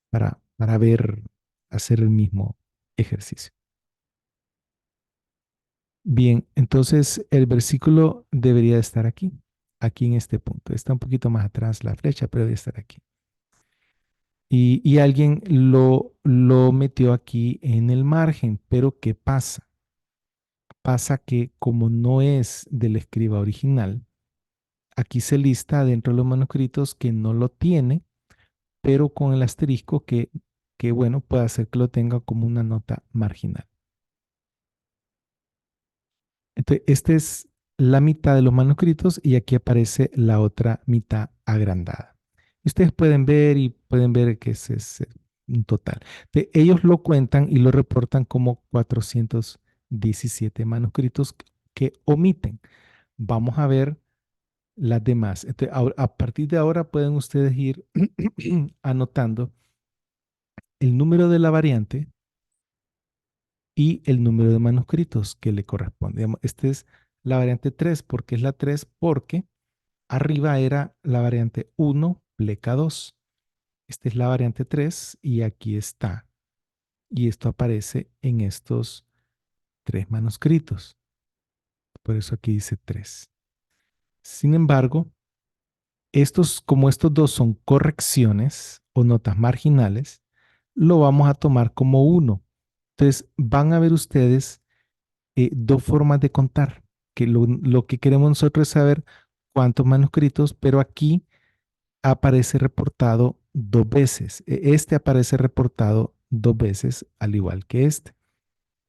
para ver, hacer el mismo ejercicio. Bien, entonces el versículo debería de estar aquí, aquí en este punto. Está un poquito más atrás la flecha, pero debe estar aquí. Y alguien lo metió aquí en el margen, pero ¿qué pasa? Pasa que como no es del escriba original, aquí se lista dentro de los manuscritos que no lo tiene, pero con el asterisco que bueno, puede hacer que lo tenga como una nota marginal. Entonces, esta es la mitad de los manuscritos y aquí aparece la otra mitad agrandada. Ustedes pueden ver y pueden ver que ese es un total. Ellos lo cuentan y lo reportan como 417 manuscritos que omiten. Vamos a ver las demás. Entonces, a partir de ahora pueden ustedes ir anotando el número de la variante y el número de manuscritos que le corresponde. Esta es la variante 3. ¿Por qué es la 3? Porque arriba era la variante 1, pleca 2. Esta es la variante 3 y aquí está. Y esto aparece en estos 3 manuscritos. Por eso aquí dice 3. Sin embargo, como estos dos son correcciones o notas marginales, lo vamos a tomar como 1. Entonces, van a ver ustedes dos formas de contar, que lo que queremos nosotros es saber cuántos manuscritos, pero aquí aparece reportado 2 veces. Este aparece reportado 2 veces, al igual que este.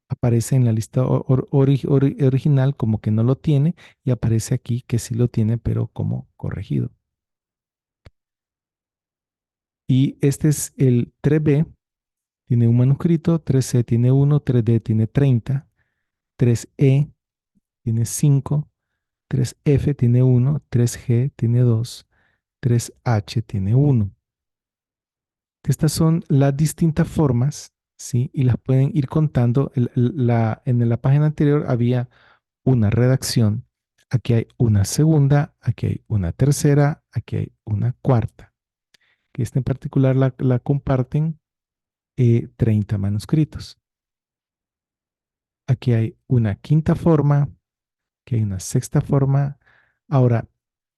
Aparece en la lista original como que no lo tiene y aparece aquí que sí lo tiene, pero como corregido. Y este es el 3B, tiene un manuscrito, 3C tiene 1, 3D tiene 30, 3E tiene 5, 3F tiene 1, 3G tiene 2, 3H tiene 1. Estas son las distintas formas, ¿sí? Y las pueden ir contando. En la página anterior había una redacción. Aquí hay una segunda, aquí hay una tercera, aquí hay una cuarta. Que esta en particular la comparten 30 manuscritos. Aquí hay una quinta forma, que hay una sexta forma. Ahora,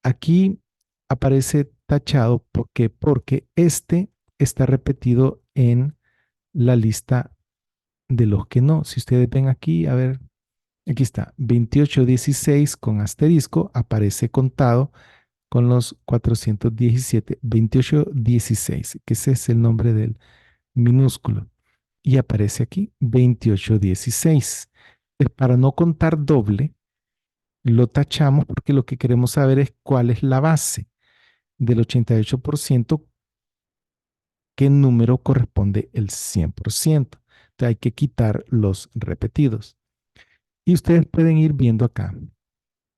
aquí aparece tachado porque este está repetido en la lista de los que no. Si ustedes ven aquí, a ver, aquí está, 2816 con asterisco, aparece contado con los 417, 2816, que ese es el nombre del minúsculo. Y aparece aquí 2816. Para no contar doble, lo tachamos porque lo que queremos saber es cuál es la base del 88%, qué número corresponde el 100%. Entonces hay que quitar los repetidos. Y ustedes pueden ir viendo acá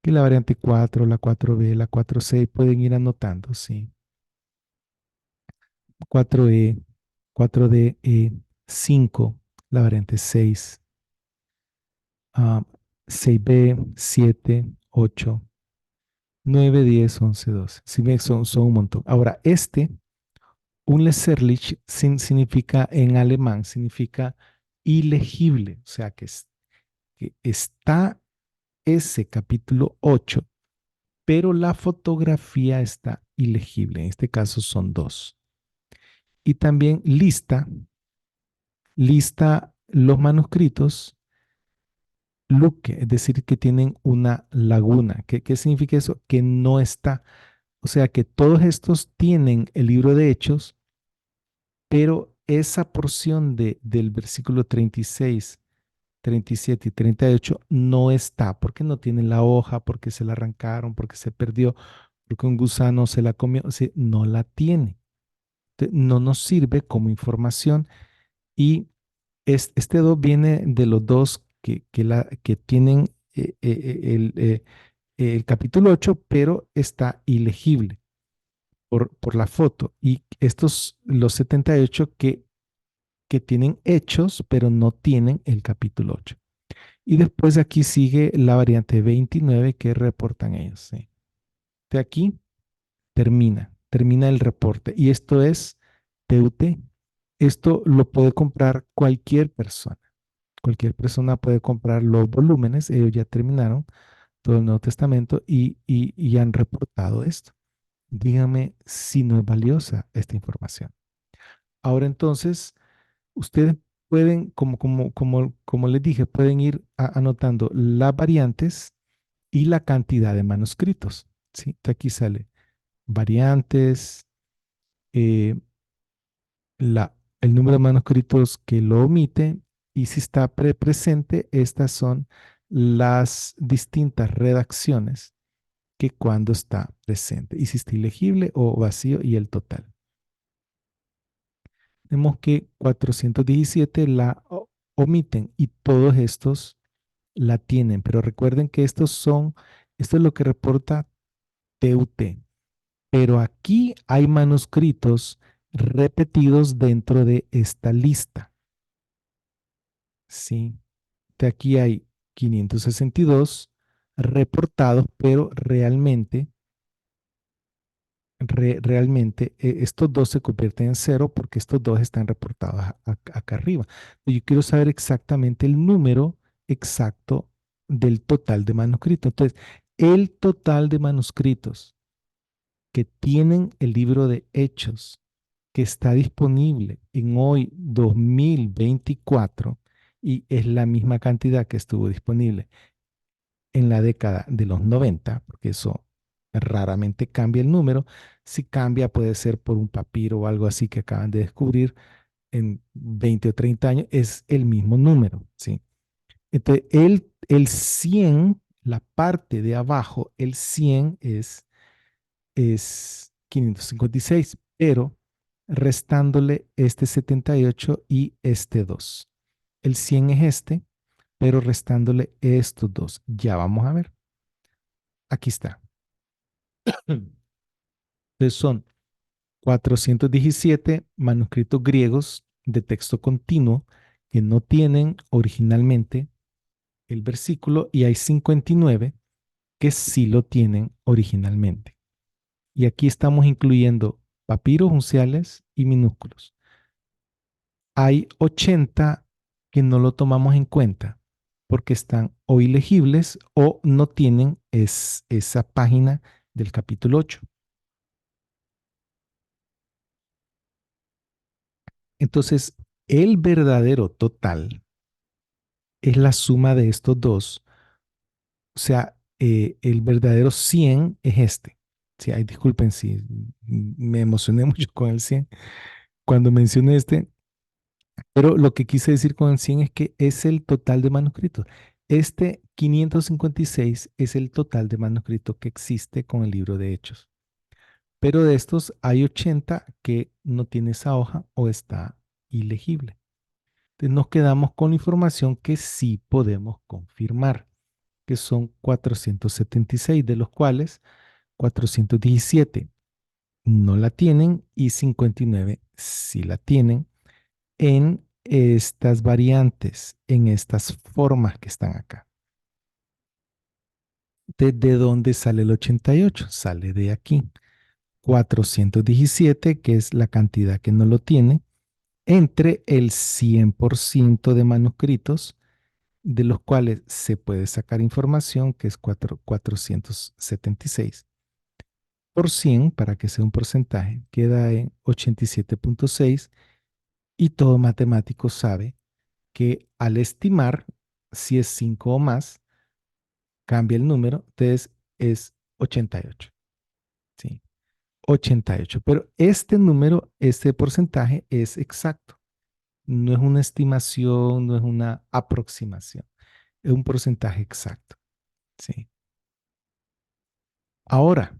que la variante 4, la 4B, la 4C pueden ir anotando, ¿sí? 4E, 4D, E, 5, la variante 6, 6B, 7, 8, 9, 10, 11, 12. Si ven, son un montón. Ahora, Unleserlich significa en alemán, significa ilegible, o sea que está ese capítulo 8, pero la fotografía está ilegible. En este caso son 2. Y también lista los manuscritos Luque, es decir, que tienen una laguna. ¿Qué significa eso? Que no está. O sea que todos estos tienen el libro de Hechos, pero esa porción del versículo 36, 37 y 38 no está, porque no tienen la hoja, porque se la arrancaron, porque se perdió, porque un gusano se la comió, o sea, no la tiene. No nos sirve como información y este 2 viene de los dos que tienen el capítulo 8, pero está ilegible por la foto. Y estos, los 78 que tienen hechos, pero no tienen el capítulo 8. Y después de aquí sigue la variante 29 que reportan ellos. ¿Sí? De aquí termina el reporte. Y esto es TUT. Esto lo puede comprar cualquier persona. Cualquier persona puede comprar los volúmenes, ellos ya terminaron todo el Nuevo Testamento y han reportado esto. Díganme si no es valiosa esta información. Ahora entonces, ustedes pueden, como les dije, pueden ir anotando las variantes y la cantidad de manuscritos. ¿Sí? Entonces, aquí sale variantes, eh, el número de manuscritos que lo omite y si está presente, estas son las distintas redacciones que cuando está presente y si está ilegible o vacío y el total. Vemos que 417 la omiten y todos estos la tienen, pero recuerden que esto es lo que reporta TUT, pero aquí hay manuscritos repetidos dentro de esta lista. Sí, de aquí hay 562 reportados, pero realmente estos dos se convierten en cero porque estos dos están reportados acá arriba. Yo quiero saber exactamente el número exacto del total de manuscritos. Entonces, el total de manuscritos que tienen el libro de Hechos, que está disponible en hoy 2024 y es la misma cantidad que estuvo disponible en la década de los 90, porque eso raramente cambia el número. Si cambia puede ser por un papiro o algo así que acaban de descubrir en 20 o 30 años, es el mismo número, ¿sí? Entonces, el 100, la parte de abajo, el 100 es 556, pero restándole este 78 y este 2. El 100 es este, pero restándole estos dos. Ya vamos a ver. Aquí está. Entonces son 417 manuscritos griegos de texto continuo que no tienen originalmente el versículo y hay 59 que sí lo tienen originalmente. Y aquí estamos incluyendo papiros unciales y minúsculos. Hay 80 que no lo tomamos en cuenta porque están o ilegibles o no tienen esa página del capítulo 8. Entonces, el verdadero total es la suma de estos dos. O sea, el verdadero 100 es este. Sí, ay, disculpen si me emocioné mucho con el 100 cuando mencioné este, pero lo que quise decir con el 100 es que es el total de manuscritos. Este 556 es el total de manuscritos que existe con el libro de Hechos. Pero de estos hay 80 que no tiene esa hoja o está ilegible. Entonces nos quedamos con información que sí podemos confirmar, que son 476, de los cuales 417 no la tienen y 59 sí la tienen en estas variantes, en estas formas que están acá. ¿De dónde sale el 88? Sale de aquí. 417, que es la cantidad que no lo tiene, entre el 100% de manuscritos, de los cuales se puede sacar información, que es 476. Por 100, para que sea un porcentaje, queda en 87.6 y todo matemático sabe que al estimar, si es 5 o más, cambia el número, entonces es 88. ¿Sí? 88. Pero este número, este porcentaje es exacto. No es una estimación, no es una aproximación. Es un porcentaje exacto. ¿Sí? Ahora,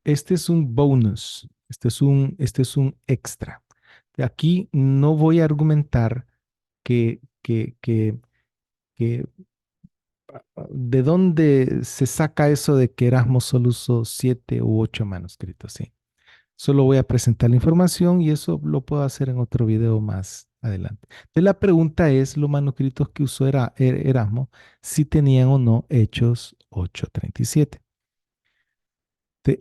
este es un bonus. Este es un extra. Aquí no voy a argumentar que ¿de dónde se saca eso de que Erasmo solo usó 7 u 8 manuscritos? Sí. Solo voy a presentar la información y eso lo puedo hacer en otro video más adelante. Entonces la pregunta es, los manuscritos que usó Erasmo, si tenían o no Hechos 8:37.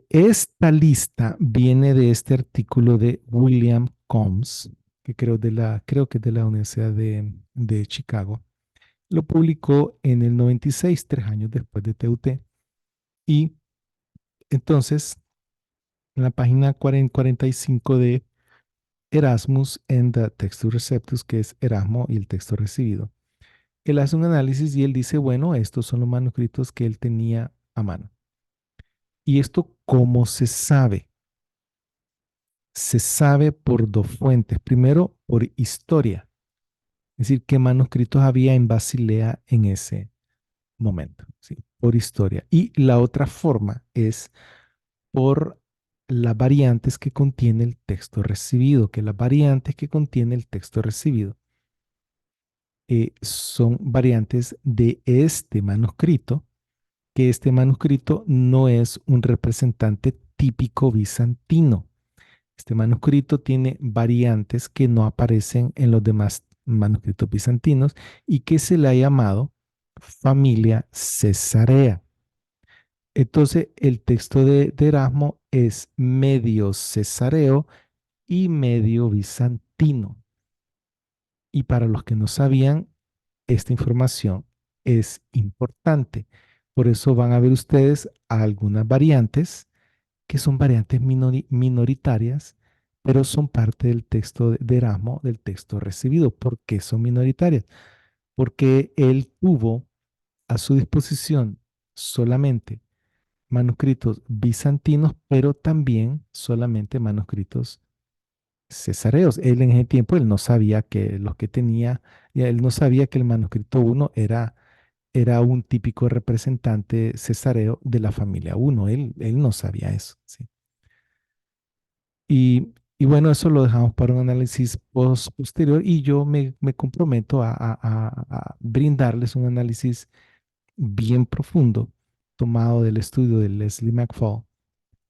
Esta lista viene de este artículo de William Combs que creo que es de la Universidad de Chicago. Lo publicó en el 96, 3 años después de TUT. Y entonces, en la página 45 de Erasmus and the Textus Receptus, que es Erasmo y el texto recibido, él hace un análisis y él dice, bueno, estos son los manuscritos que él tenía a mano. ¿Y esto cómo se sabe? Se sabe por dos fuentes. Primero, por historia, es decir, qué manuscritos había en Basilea en ese momento, ¿sí? Por historia. Y la otra forma es por las variantes que contiene el texto recibido, que las variantes que contiene el texto recibido son variantes de este manuscrito, que este manuscrito no es un representante típico bizantino. Este manuscrito tiene variantes que no aparecen en los demás manuscritos bizantinos y que se le ha llamado familia cesarea. Entonces, el texto de Erasmo es medio cesareo y medio bizantino. Y para los que no sabían, esta información es importante. Por eso van a ver ustedes algunas variantes que son variantes minoritarias, pero son parte del texto de Erasmo, del texto recibido. ¿Por qué son minoritarias? Porque él tuvo a su disposición solamente manuscritos bizantinos, pero también solamente manuscritos cesareos. Él en ese tiempo, él no sabía que los que tenía, él no sabía que el manuscrito uno era un típico representante cesareo de la familia uno. Él no sabía eso, ¿sí? Y bueno, eso lo dejamos para un análisis posterior y yo me comprometo a brindarles un análisis bien profundo tomado del estudio de Leslie McFall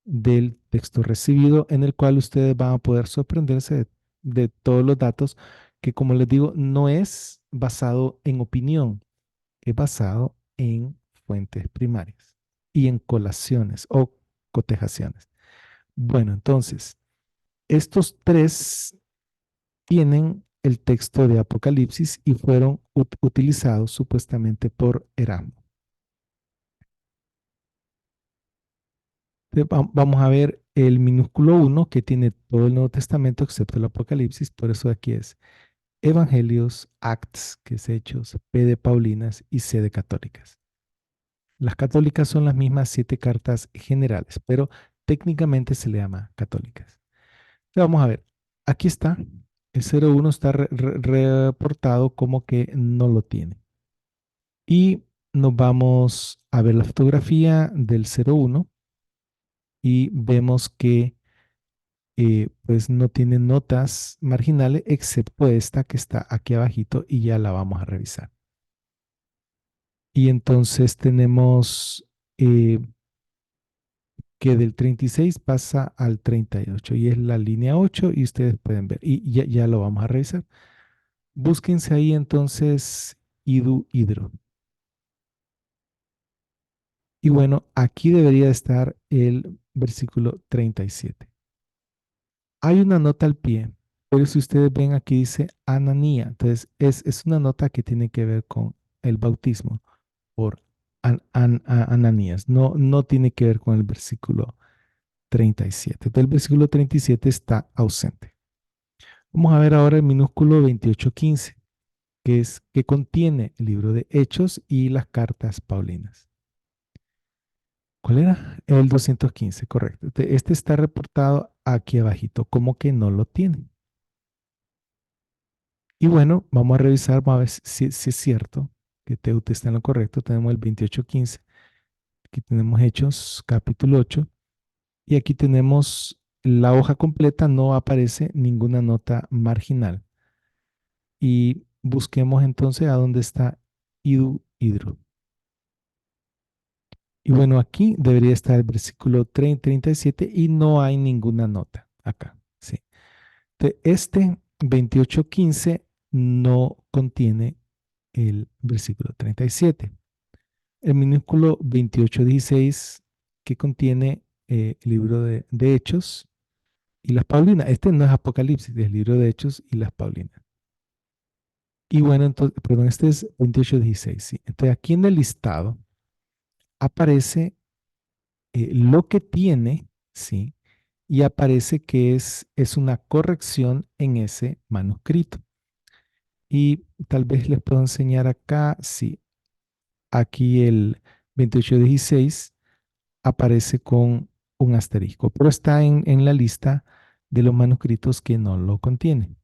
del texto recibido, en el cual ustedes van a poder sorprenderse de todos los datos que, como les digo, no es basado en opinión, es basado en fuentes primarias y en colaciones o cotejaciones. Bueno, entonces, estos tres tienen el texto de Apocalipsis y fueron utilizados supuestamente por Erasmo. Vamos a ver el minúsculo 1 que tiene todo el Nuevo Testamento excepto el Apocalipsis, por eso aquí es Evangelios, Acts, que es Hechos, P de Paulinas y C de Católicas. Las católicas son las mismas 7 cartas generales, pero técnicamente se le llama católicas. Entonces vamos a ver, aquí está, el 01 está reportado como que no lo tiene. Y nos vamos a ver la fotografía del 01 y vemos que pues no tiene notas marginales excepto esta que está aquí abajito y ya la vamos a revisar. Y entonces tenemos que del 36 pasa al 38 y es la línea 8 y ustedes pueden ver y ya lo vamos a revisar. Búsquense ahí entonces idu, hidro. Y bueno, aquí debería estar el versículo 37. Hay una nota al pie, pero si ustedes ven aquí dice Ananía, entonces es una nota que tiene que ver con el bautismo por Ananías, no tiene que ver con el versículo 37. Entonces el versículo 37 está ausente. Vamos a ver ahora el minúsculo 28:15, que contiene el libro de Hechos y las cartas paulinas. ¿Cuál era? El 215, correcto. Este está reportado aquí abajito, como que no lo tiene. Y bueno, vamos a revisar, vamos a ver si es cierto que TUT está en lo correcto. Tenemos el 28:15, aquí tenemos Hechos, capítulo 8, y aquí tenemos la hoja completa, no aparece ninguna nota marginal. Y busquemos entonces a dónde está idu, hidro. Y bueno, aquí debería estar el versículo 37 y no hay ninguna nota acá. ¿Sí? Este 28:15 no contiene el versículo 37. El minúsculo 28:16 que contiene el libro de Hechos y las Paulinas. Este no es Apocalipsis, es el libro de Hechos y las Paulinas. Y bueno, entonces, perdón, este es 28:16, sí. Entonces aquí en el listado aparece lo que tiene, sí, y aparece que es una corrección en ese manuscrito. Y tal vez les puedo enseñar acá, sí, aquí el 28:16 aparece con un asterisco, pero está en la lista de los manuscritos que no lo contienen.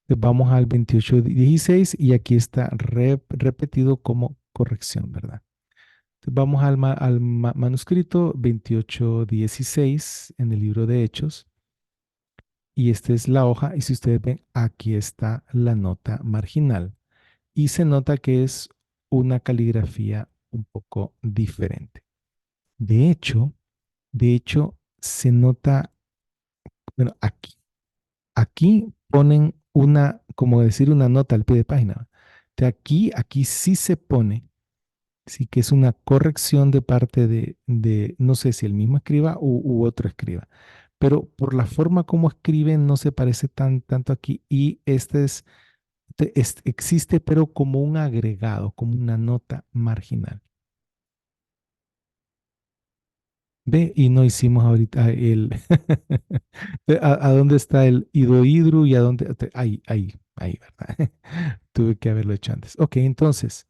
Entonces vamos al 28:16 y aquí está repetido como corrección, ¿verdad? Entonces vamos al manuscrito 28:16 en el libro de Hechos y esta es la hoja y si ustedes ven, aquí está la nota marginal y se nota que es una caligrafía un poco diferente. De hecho, de hecho, se nota, bueno, aquí ponen una, como decir, una nota al pie de página. De aquí sí se pone, sí que es una corrección de parte no sé si el mismo escriba u otro escriba, pero por la forma como escriben no se parece tanto aquí y existe pero como un agregado, como una nota marginal. Ve, y no hicimos ahorita el, ¿a dónde está el idohidro y a dónde? Ahí, ¿verdad? Tuve que haberlo hecho antes. Ok, entonces,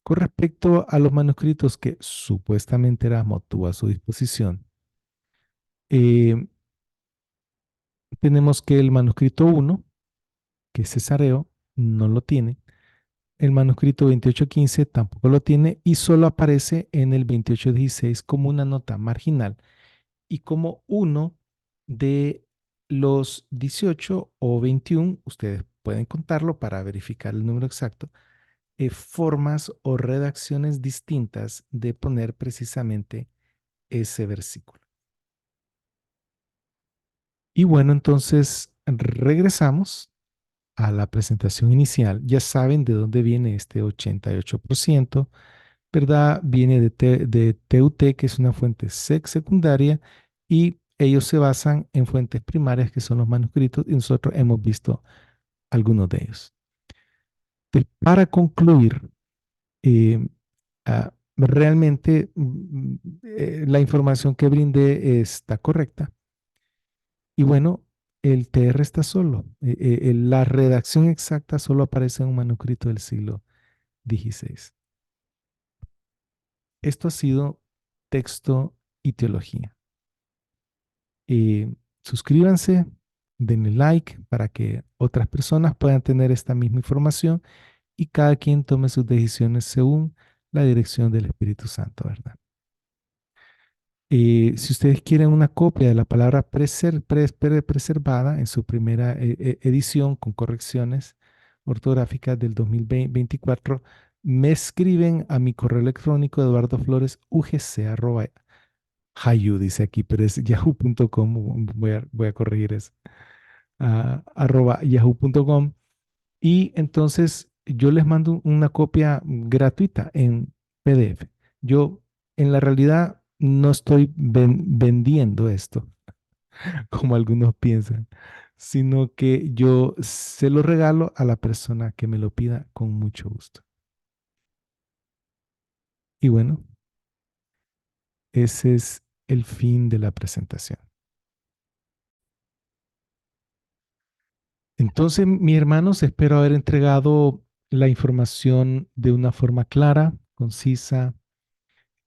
con respecto a los manuscritos que supuestamente Erasmo tuvo a su disposición, eh, tenemos que el manuscrito uno, que es Cesareo, no lo tiene. El manuscrito 28:15 tampoco lo tiene y solo aparece en el 28:16 como una nota marginal y como uno de los 18 o 21, ustedes pueden contarlo para verificar el número exacto, formas o redacciones distintas de poner precisamente ese versículo. Y bueno, entonces regresamos a la presentación inicial. Ya saben de dónde viene este 88%, ¿verdad? Viene de TUT, que es una fuente secundaria, y ellos se basan en fuentes primarias, que son los manuscritos, y nosotros hemos visto algunos de ellos. Para concluir, realmente la información que brindé está correcta. Y bueno, el TR está solo. La redacción exacta solo aparece en un manuscrito del siglo XVI. Esto ha sido texto y teología. Suscríbanse, denle like para que otras personas puedan tener esta misma información y cada quien tome sus decisiones según la dirección del Espíritu Santo, ¿verdad? Si ustedes quieren una copia de la palabra preservada en su primera edición con correcciones ortográficas del 2024, me escriben a mi correo electrónico eduardofloresugc@yahoo, dice aquí, pero es yahoo.com, voy a corregir eso, @yahoo.com y entonces yo les mando una copia gratuita en PDF. Yo en la realidad no estoy vendiendo esto, como algunos piensan, sino que yo se lo regalo a la persona que me lo pida con mucho gusto. Y bueno, ese es el fin de la presentación. Entonces, mis hermanos, espero haber entregado la información de una forma clara, concisa.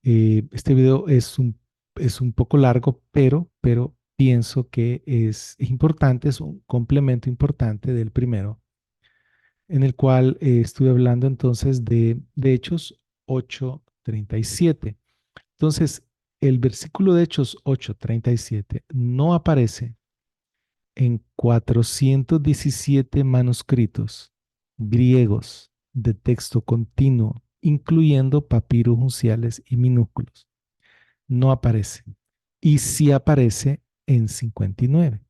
Este video es un poco largo, pero pienso que es importante, es un complemento importante del primero, en el cual estuve hablando entonces de Hechos 8:37. Entonces, el versículo de Hechos 8:37 no aparece en 417 manuscritos griegos de texto continuo, incluyendo papiros unciales y minúsculos. No aparece. Y sí aparece en 59.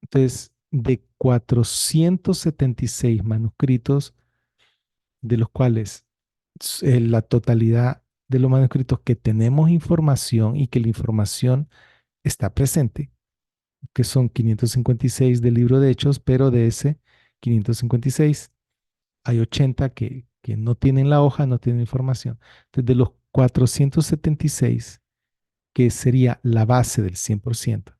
Entonces, de 476 manuscritos, de los cuales la totalidad de los manuscritos que tenemos información y que la información está presente, que son 556 del libro de Hechos, pero de ese 556 hay 80 que no tienen la hoja, no tienen información. Entonces, de los 476, que sería la base del 100%,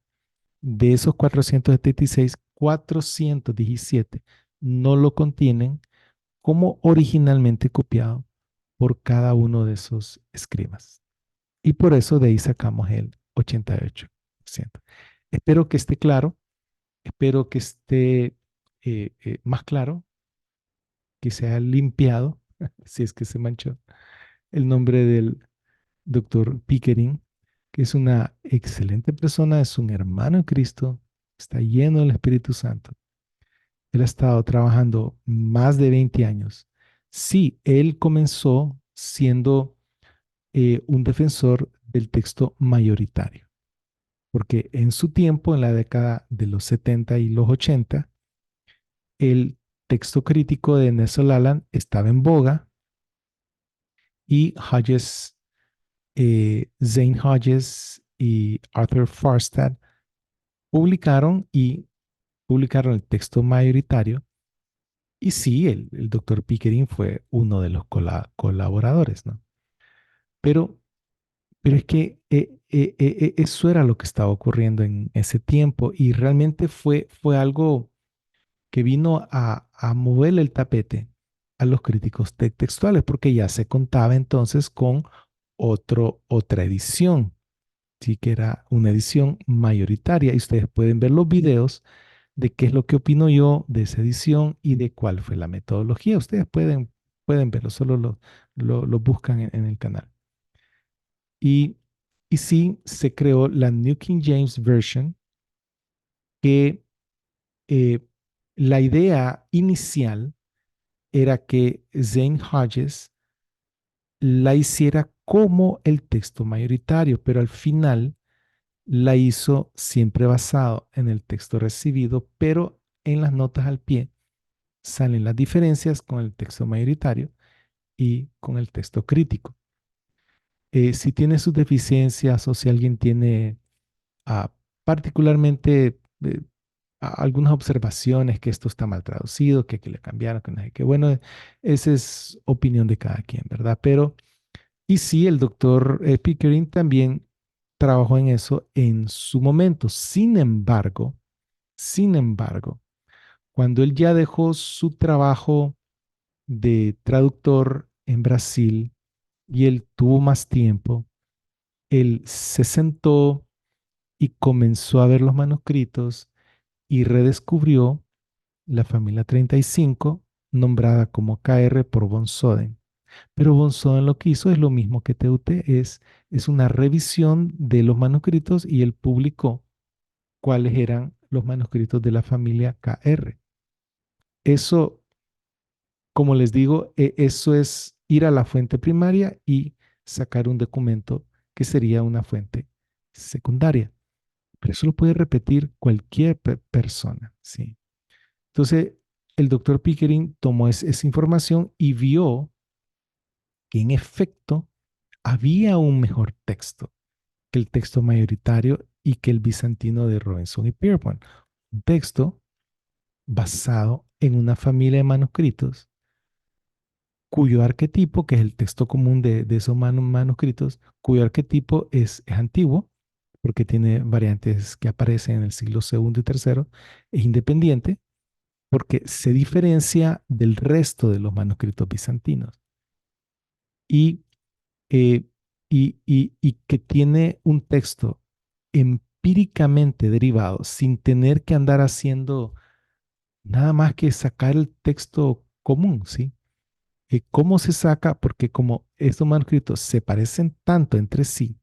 de esos 476, 417 no lo contienen como originalmente copiado por cada uno de esos escribas. Y por eso de ahí sacamos el 88%. Espero que esté claro, espero que esté más claro, que se haya limpiado, si es que se manchó, el nombre del doctor Pickering, que es una excelente persona, es un hermano en Cristo, está lleno del Espíritu Santo. Él ha estado trabajando más de 20 años. Sí, él comenzó siendo un defensor del texto mayoritario, porque en su tiempo, en la década de los 70 y los 80, el texto crítico de Nelson Laland estaba en boga y Hodges, Zane Hodges y Arthur Farstad publicaron el texto mayoritario. Y sí, el doctor Pickering fue uno de los colaboradores, ¿no? Pero, pero es que eso era lo que estaba ocurriendo en ese tiempo y realmente fue algo que vino a moverle el tapete a los críticos textuales, porque ya se contaba entonces con otra edición, sí, que era una edición mayoritaria. Y ustedes pueden ver los videos de qué es lo que opino yo de esa edición y de cuál fue la metodología. Ustedes pueden verlo, solo lo buscan en el canal. Y, y sí, se creó la New King James Version, que eh, la idea inicial era que Zane Hodges la hiciera como el texto mayoritario, pero al final la hizo siempre basado en el texto recibido, pero en las notas al pie salen las diferencias con el texto mayoritario y con el texto crítico. Si tiene sus deficiencias o si alguien tiene ah, particularmente algunas observaciones que esto está mal traducido, que le cambiaron, que no sé qué, bueno, esa es opinión de cada quien, ¿verdad? Pero, y sí, el doctor Pickering también trabajó en eso en su momento. Sin embargo, cuando él ya dejó su trabajo de traductor en Brasil y él tuvo más tiempo, él se sentó y comenzó a ver los manuscritos y redescubrió la familia 35, nombrada como KR por von Soden. Pero von Soden lo que hizo es lo mismo que TUT, es una revisión de los manuscritos y él publicó cuáles eran los manuscritos de la familia KR. Eso, como les digo, eso es ir a la fuente primaria y sacar un documento que sería una fuente secundaria. Pero eso lo puede repetir cualquier persona, ¿sí? Entonces, el doctor Pickering tomó esa información y vio que en efecto había un mejor texto que el texto mayoritario y que el bizantino de Robinson y Pierpont. Un texto basado en una familia de manuscritos cuyo arquetipo, que es el texto común de esos manuscritos, cuyo arquetipo es antiguo, porque tiene variantes que aparecen en el siglo segundo y tercero, es independiente, porque se diferencia del resto de los manuscritos bizantinos y, eh, y que tiene un texto empíricamente derivado sin tener que andar haciendo nada más que sacar el texto común, ¿sí? ¿Cómo se saca? Porque como estos manuscritos se parecen tanto entre sí,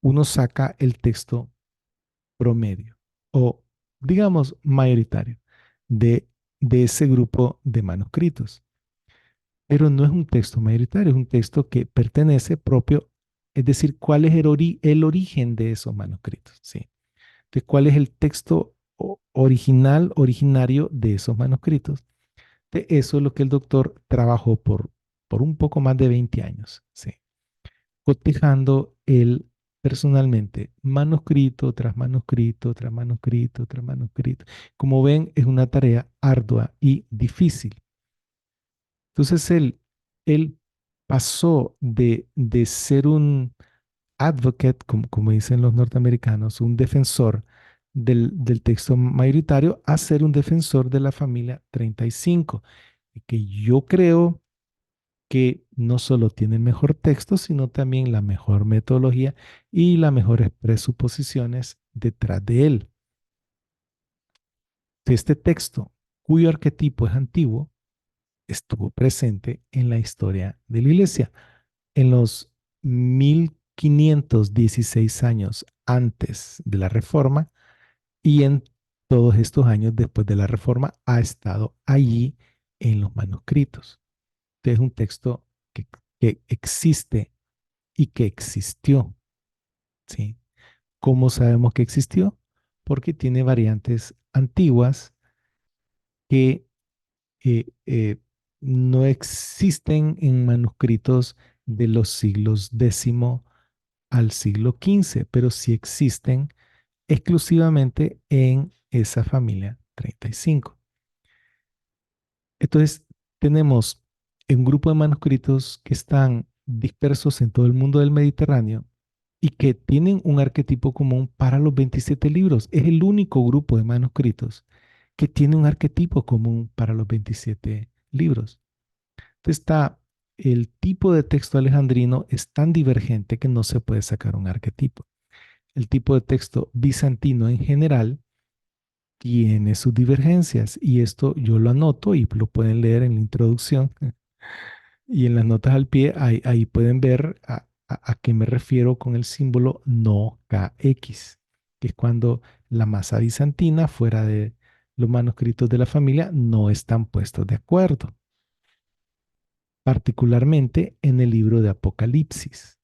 uno saca el texto promedio o, digamos, mayoritario de, de ese grupo de manuscritos. Pero no es un texto mayoritario, es un texto que pertenece propio, es decir, cuál es el origen de esos manuscritos, ¿sí? De cuál es el texto original, originario de esos manuscritos. De eso es lo que el doctor trabajó por un poco más de 20 años, ¿sí? Cotejando el personalmente manuscrito tras manuscrito, tras manuscrito, tras manuscrito. Como ven, es una tarea ardua y difícil. Entonces él pasó de ser un advocate, como dicen los norteamericanos, un defensor del texto mayoritario, a ser un defensor de la familia 35, y que yo creo que no solo tiene el mejor texto, sino también la mejor metodología y las mejores presuposiciones detrás de él. Este texto, cuyo arquetipo es antiguo, estuvo presente en la historia de la iglesia. En los 1516 años antes de la Reforma y en todos estos años después de la Reforma ha estado allí en los manuscritos. Este es un texto que existe y que existió, ¿sí? ¿Cómo sabemos que existió? Porque tiene variantes antiguas que eh, eh, no existen en manuscritos de los siglos X al siglo XV, pero sí existen exclusivamente en esa familia 35. Entonces, tenemos un grupo de manuscritos que están dispersos en todo el mundo del Mediterráneo y que tienen un arquetipo común para los 27 libros. Es el único grupo de manuscritos que tiene un arquetipo común para los 27 libros. Entonces, el tipo de texto alejandrino es tan divergente que no se puede sacar un arquetipo. El tipo de texto bizantino en general tiene sus divergencias y esto yo lo anoto y lo pueden leer en la introducción y en las notas al pie, ahí pueden ver a qué me refiero con el símbolo no KX, que es cuando la masa bizantina fuera de los manuscritos de la familia no están puestos de acuerdo, particularmente en el libro de Apocalipsis.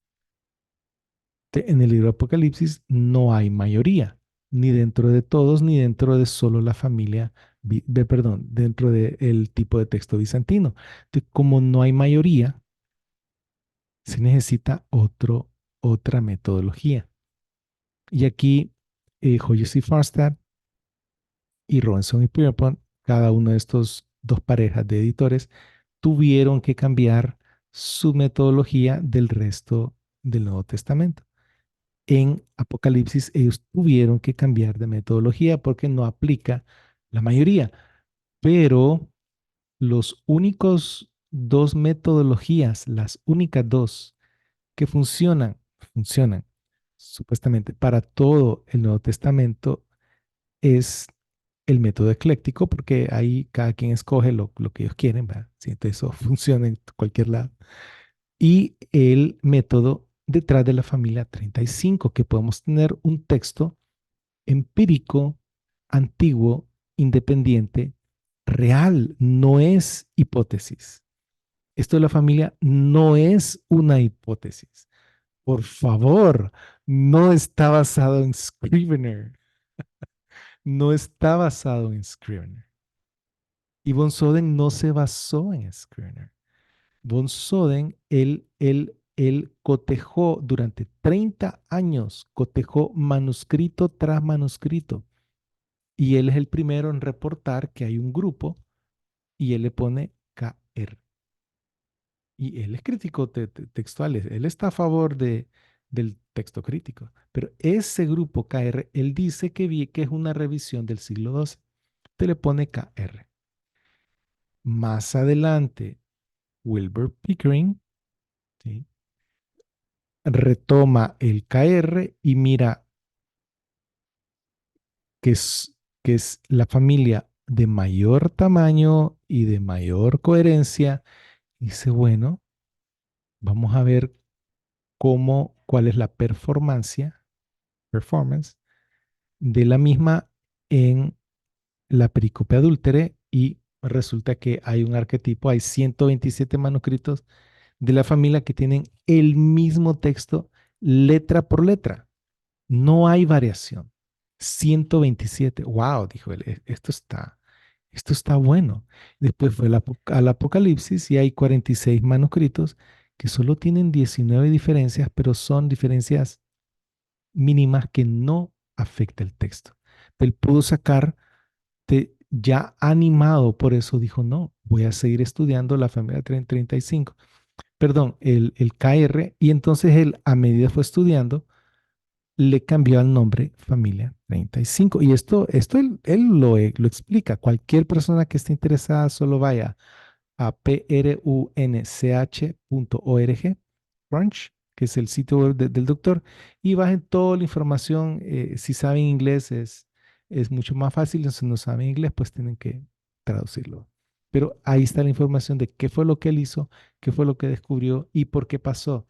En el libro de Apocalipsis no hay mayoría, ni dentro de todos, ni dentro de solo la familia, perdón, dentro del tipo de texto bizantino. Entonces, como no hay mayoría, se necesita otra metodología. Y aquí, Hoyes y Farstad y Robinson y Pierpont, cada uno de estos dos parejas de editores, tuvieron que cambiar su metodología del resto del Nuevo Testamento. En Apocalipsis ellos tuvieron que cambiar de metodología porque no aplica la mayoría, pero los únicos dos metodologías, las únicas dos que funcionan supuestamente para todo el Nuevo Testamento es el método ecléctico, porque ahí cada quien escoge lo que ellos quieren, ¿verdad? Sí, entonces eso funciona en cualquier lado. Y el método detrás de la familia 35, que podemos tener un texto empírico, antiguo, independiente, real, no es hipótesis. Esto de la familia no es una hipótesis. Por favor, no está basado en Scrivener. No está basado en Scrivener. Y Von Soden no se basó en Scrivener. Von Soden, él cotejó durante 30 años, cotejó manuscrito tras manuscrito. Y él es el primero en reportar que hay un grupo y él le pone KR. Y él es crítico textual, él está a favor del texto crítico, pero ese grupo KR, él dice que es una revisión del siglo XII. Te le pone KR. Más adelante, Wilbur Pickering, ¿sí?, retoma el KR y mira que que es la familia de mayor tamaño y de mayor coherencia. Dice, bueno, vamos a ver cuál es la performance de la misma en la perícope adúltere y resulta que hay un arquetipo, hay 127 manuscritos de la familia que tienen el mismo texto letra por letra. No hay variación. 127. Wow, dijo él, esto está bueno. Después fue al Apocalipsis y hay 46 manuscritos que solo tienen 19 diferencias, pero son diferencias mínimas que no afecta el texto. Él pudo sacar ya animado, por eso dijo, no, voy a seguir estudiando la familia 35, perdón, el KR, y entonces él, a medida fue estudiando, le cambió el nombre familia 35. Y esto él lo explica. Cualquier persona que esté interesada solo vaya a prunch.org, Crunch, que es el sitio web del doctor, y bajen toda la información. Si saben inglés es mucho más fácil, si no saben inglés, pues tienen que traducirlo. Pero ahí está la información de qué fue lo que él hizo, qué fue lo que descubrió y por qué pasó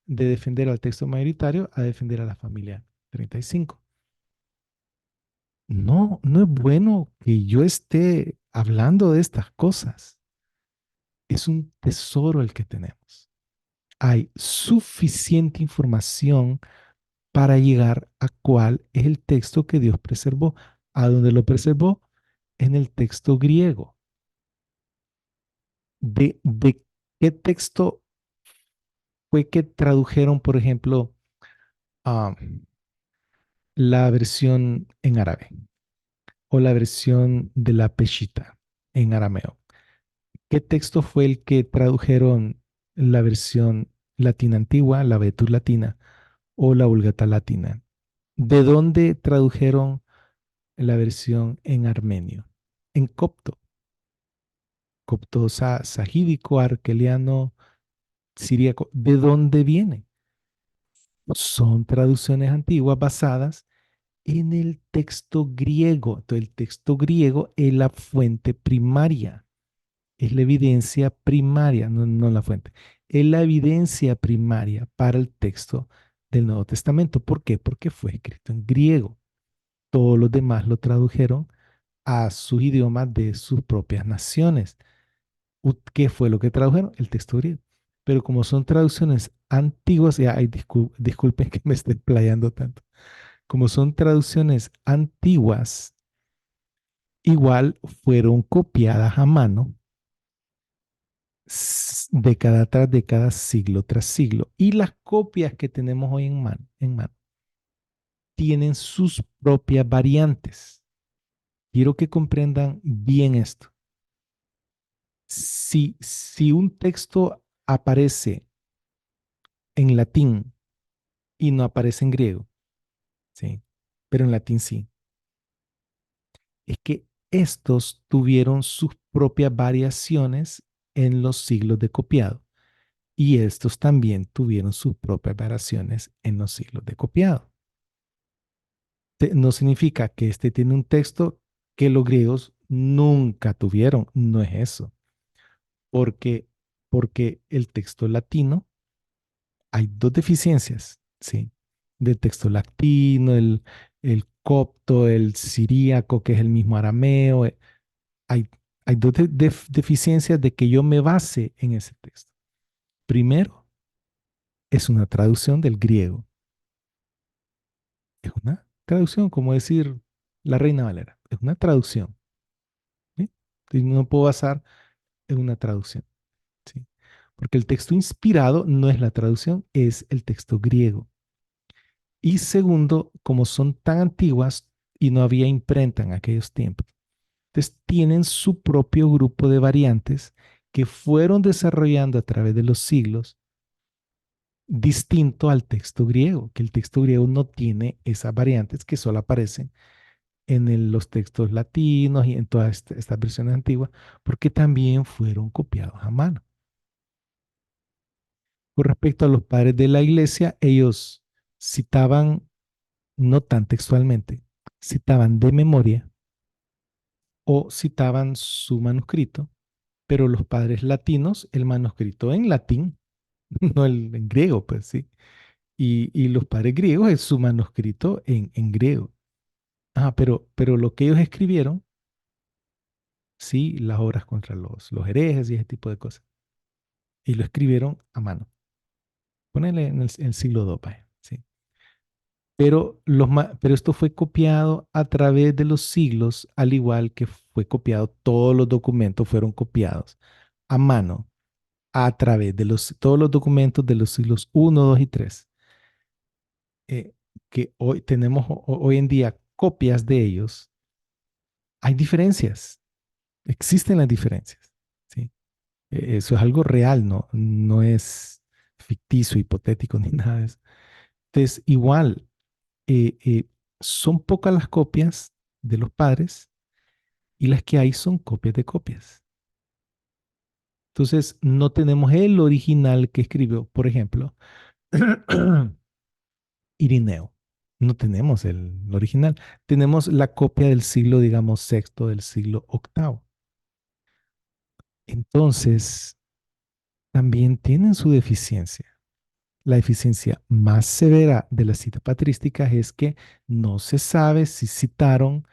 de defender al texto mayoritario a defender a la familia 35. No, no es bueno que yo esté hablando de estas cosas. Es un tesoro el que tenemos. Hay suficiente información para llegar a cuál es el texto que Dios preservó. ¿A dónde lo preservó? En el texto griego. ¿De qué texto fue que tradujeron, por ejemplo, ah, la versión en árabe o la versión de la Peshita en arameo? ¿Qué texto fue el que tradujeron la versión latina antigua, la Betur latina o la Vulgata latina? ¿De dónde tradujeron la versión en armenio? En copto, copto sajídico, arqueliano, siríaco. ¿De dónde viene? Son traducciones antiguas basadas en el texto griego. Entonces, el texto griego es la fuente primaria, es la evidencia primaria, no la fuente, es la evidencia primaria para el texto del Nuevo Testamento. ¿Por qué? Porque fue escrito en griego. Todos los demás lo tradujeron a sus idiomas de sus propias naciones. ¿Qué fue lo que tradujeron? El texto griego. Pero como son traducciones antiguas, ya disculpen que me esté playando tanto, como son traducciones antiguas, igual fueron copiadas a mano década tras década, siglo tras siglo. Y las copias que tenemos hoy en mano tienen sus propias variantes. Quiero que comprendan bien esto. Si un texto aparece en latín y no aparece en griego, ¿sí? Pero en latín sí, es que estos tuvieron sus propias variaciones en los siglos de copiado y estos también tuvieron sus propias variaciones en los siglos de copiado. No significa que este tiene un texto que los griegos nunca tuvieron, no es eso, porque, porque el texto latino hay dos deficiencias, ¿sí? Del texto latino, el copto, el siríaco, que es el mismo arameo. Hay, hay dos deficiencias de que yo me base en ese texto. Primero, es una traducción del griego. Es una traducción, como decir la Reina Valera. Es una traducción. ¿Sí? Entonces, no puedo basar en una traducción. ¿Sí? Porque el texto inspirado no es la traducción, es el texto griego. Y segundo, como son tan antiguas y no había imprenta en aquellos tiempos, entonces tienen su propio grupo de variantes que fueron desarrollando a través de los siglos, distinto al texto griego, que el texto griego no tiene esas variantes que solo aparecen en los textos latinos y en todas estas versiones antiguas, porque también fueron copiados a mano. Con respecto a los padres de la iglesia, ellos citaban, no tan textualmente, citaban de memoria o citaban su manuscrito, pero los padres latinos, el manuscrito en latín, no el en griego, pues sí. Y los padres griegos es su manuscrito en griego. Ah, pero lo que ellos escribieron, sí, las obras contra los herejes y ese tipo de cosas, y lo escribieron a mano. Ponele en el siglo II, vaya, sí. Pero esto fue copiado a través de los siglos, al igual que fue copiado, todos los documentos fueron copiados a mano a través de todos los documentos de los siglos I, II y III. que hoy tenemos hoy en día copias de ellos, hay diferencias, existen las diferencias, ¿sí? Eso es algo real, no es ficticio, hipotético ni nada de eso. Entonces, igual, eh, eh, son pocas las copias de los padres y las que hay son copias de copias. Entonces, no tenemos el original que escribió, por ejemplo, Irineo. No tenemos el original. Tenemos la copia del siglo, digamos, sexto, del siglo octavo. Entonces, también tienen su deficiencia. La deficiencia más severa de las citas patrísticas es que no se sabe si citaron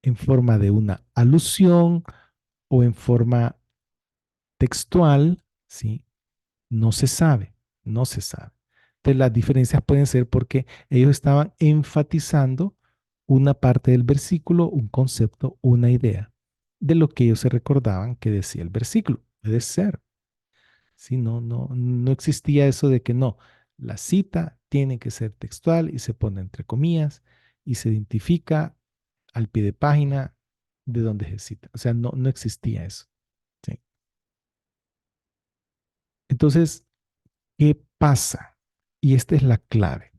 en forma de una alusión o en forma textual, ¿sí? No se sabe, no se sabe. Entonces, las diferencias pueden ser porque ellos estaban enfatizando una parte del versículo, un concepto, una idea de lo que ellos se recordaban que decía el versículo. Puede ser. Sí, no existía eso de que no, la cita tiene que ser textual y se pone entre comillas y se identifica al pie de página de dónde se cita. O sea, no existía eso. ¿Sí? Entonces, ¿qué pasa? Y esta es la clave.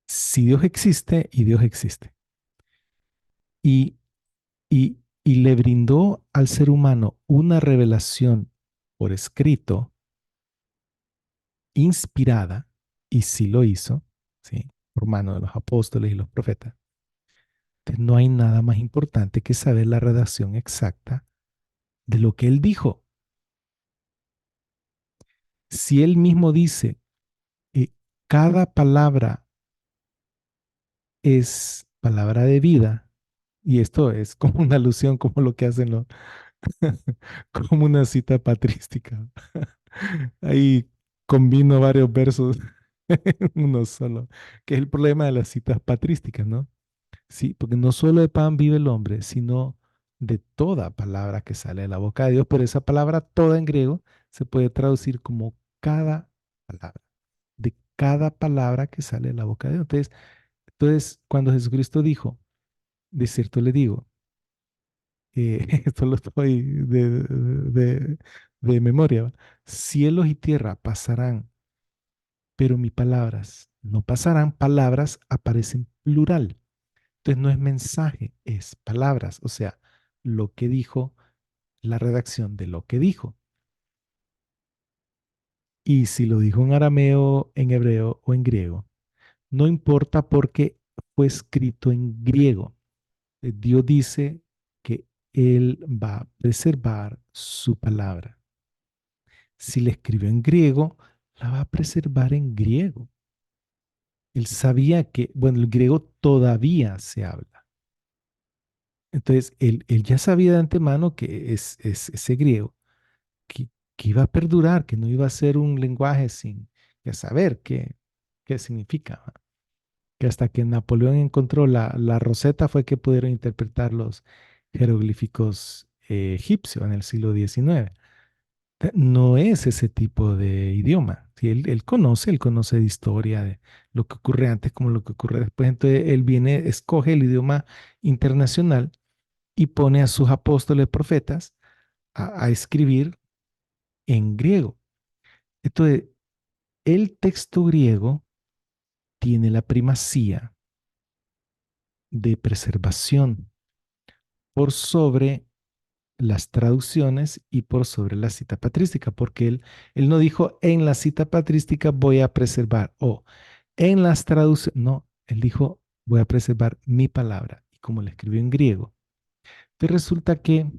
Si Dios existe y Dios existe y, y le brindó al ser humano una revelación por escrito, inspirada, y sí lo hizo, ¿sí? Por mano de los apóstoles y los profetas. Entonces, no hay nada más importante que saber la redacción exacta de lo que él dijo. Si él mismo dice, eh, cada palabra es palabra de vida, y esto es como una alusión, como lo que hacen los, como una cita patrística. Ahí combino varios versos en uno solo, que es el problema de las citas patrísticas, ¿no? Sí, porque no solo de pan vive el hombre, sino de toda palabra que sale de la boca de Dios, pero esa palabra toda en griego se puede traducir como cada palabra, de cada palabra que sale de la boca de Dios. Entonces cuando Jesucristo dijo, de cierto le digo, esto lo estoy de memoria, ¿va? Cielos y tierra pasarán, pero mis palabras no pasarán. Palabras aparecen plural. Entonces no es mensaje, es palabras, o sea, lo que dijo, la redacción de lo que dijo. Y si lo dijo en arameo, en hebreo o en griego, no importa porque fue escrito en griego. Dios dice que Él va a preservar su palabra. Si la escribió en griego, la va a preservar en griego. Él sabía que, bueno, el griego todavía se habla. Entonces, él ya sabía de antemano que es ese griego que, que iba a perdurar, que no iba a ser un lenguaje sin que saber qué significa. ¿Va? Que hasta que Napoleón encontró la Roseta fue que pudieron interpretar los jeroglíficos egipcios en el siglo XIX. No es ese tipo de idioma. Sí, él conoce de historia, de lo que ocurre antes como lo que ocurre después. Entonces él viene, escoge el idioma internacional y pone a sus apóstoles profetas a escribir en griego. Entonces, el texto griego tiene la primacía de preservación por sobre las traducciones y por sobre la cita patrística, porque él no dijo en la cita patrística voy a preservar o en las traducciones, no, él dijo voy a preservar mi palabra y como le escribió en griego. Entonces resulta que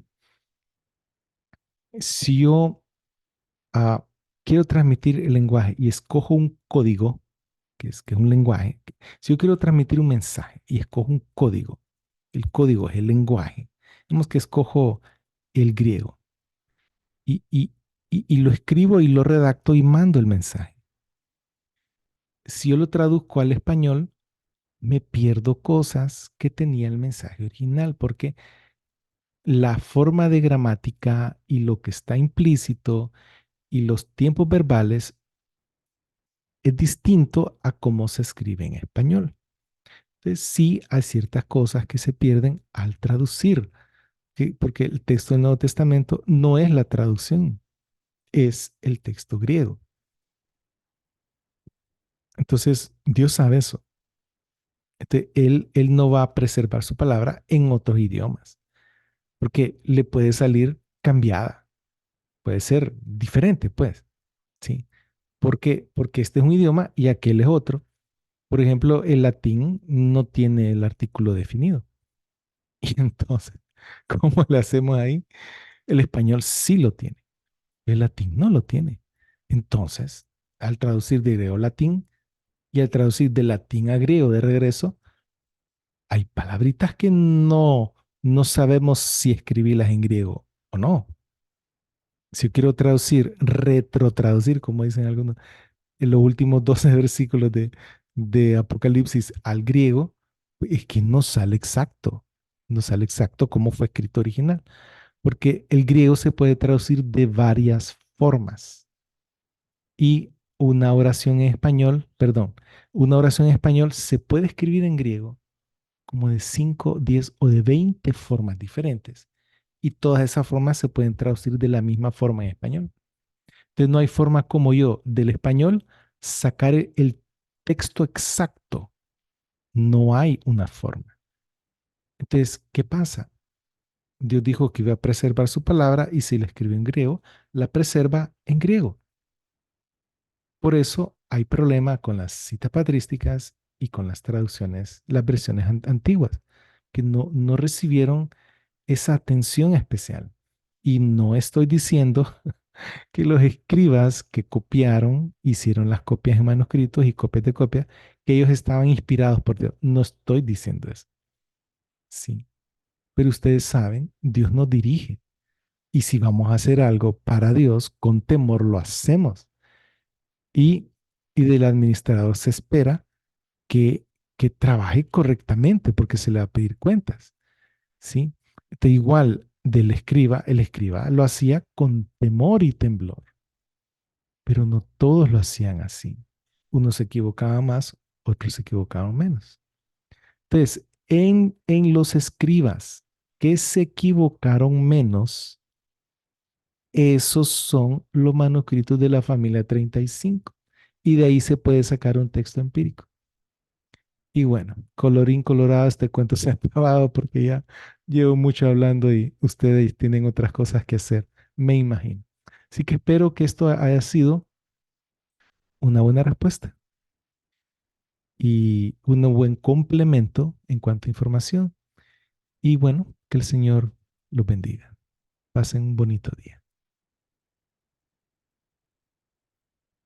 si yo ah, quiero transmitir el lenguaje y escojo un código, que es un lenguaje, si yo quiero transmitir un mensaje y escojo un código, el código es el lenguaje, digamos que escojo el griego y, y lo escribo y lo redacto y mando el mensaje. Si yo lo traduzco al español, me pierdo cosas que tenía el mensaje original, porque la forma de gramática y lo que está implícito y los tiempos verbales es distinto a cómo se escribe en español. Entonces, sí hay ciertas cosas que se pierden al traducir, ¿sí? Porque el texto del Nuevo Testamento no es la traducción, es el texto griego. Entonces, Dios sabe eso. Entonces, él no va a preservar su palabra en otros idiomas, porque le puede salir cambiada, puede ser diferente, pues, ¿sí? Porque este es un idioma y aquel es otro. Por ejemplo, el latín no tiene el artículo definido. Y entonces, ¿cómo le hacemos ahí? El español sí lo tiene, el latín no lo tiene. Entonces, al traducir de griego a latín y al traducir de latín a griego de regreso, hay palabritas que no sabemos si escribirlas en griego o no. Si yo quiero traducir, retrotraducir, como dicen algunos, en los últimos 12 versículos de Apocalipsis al griego, es que no sale exacto cómo fue escrito original, porque el griego se puede traducir de varias formas y una oración en español, perdón, una oración en español se puede escribir en griego como de 5, 10 o de 20 formas diferentes y todas esas formas se pueden traducir de la misma forma en español. Entonces no hay forma como yo del español sacar el texto exacto. No hay una forma. Entonces, ¿qué pasa? Dios dijo que iba a preservar su palabra y si la escribió en griego, la preserva en griego. Por eso hay problema con las citas patrísticas y con las traducciones, las versiones antiguas, que no recibieron esa atención especial. Y no estoy diciendo que los escribas que copiaron, hicieron las copias en manuscritos y copias de copias, que ellos estaban inspirados por Dios. No estoy diciendo eso. Sí. Pero ustedes saben, Dios nos dirige. Y si vamos a hacer algo para Dios, con temor lo hacemos. Y, y del administrador se espera que, que trabaje correctamente porque se le va a pedir cuentas. ¿Sí? De igual del escriba, el escriba lo hacía con temor y temblor, pero no todos lo hacían así. Unos se equivocaban más, otros se equivocaban menos. Entonces, en los escribas que se equivocaron menos, esos son los manuscritos de la familia 35. Y de ahí se puede sacar un texto empírico. Y bueno, colorín colorado, este cuento se ha acabado porque ya llevo mucho hablando y ustedes tienen otras cosas que hacer, me imagino. Así que espero que esto haya sido una buena respuesta y un buen complemento en cuanto a información. Y bueno, que el Señor los bendiga. Pasen un bonito día.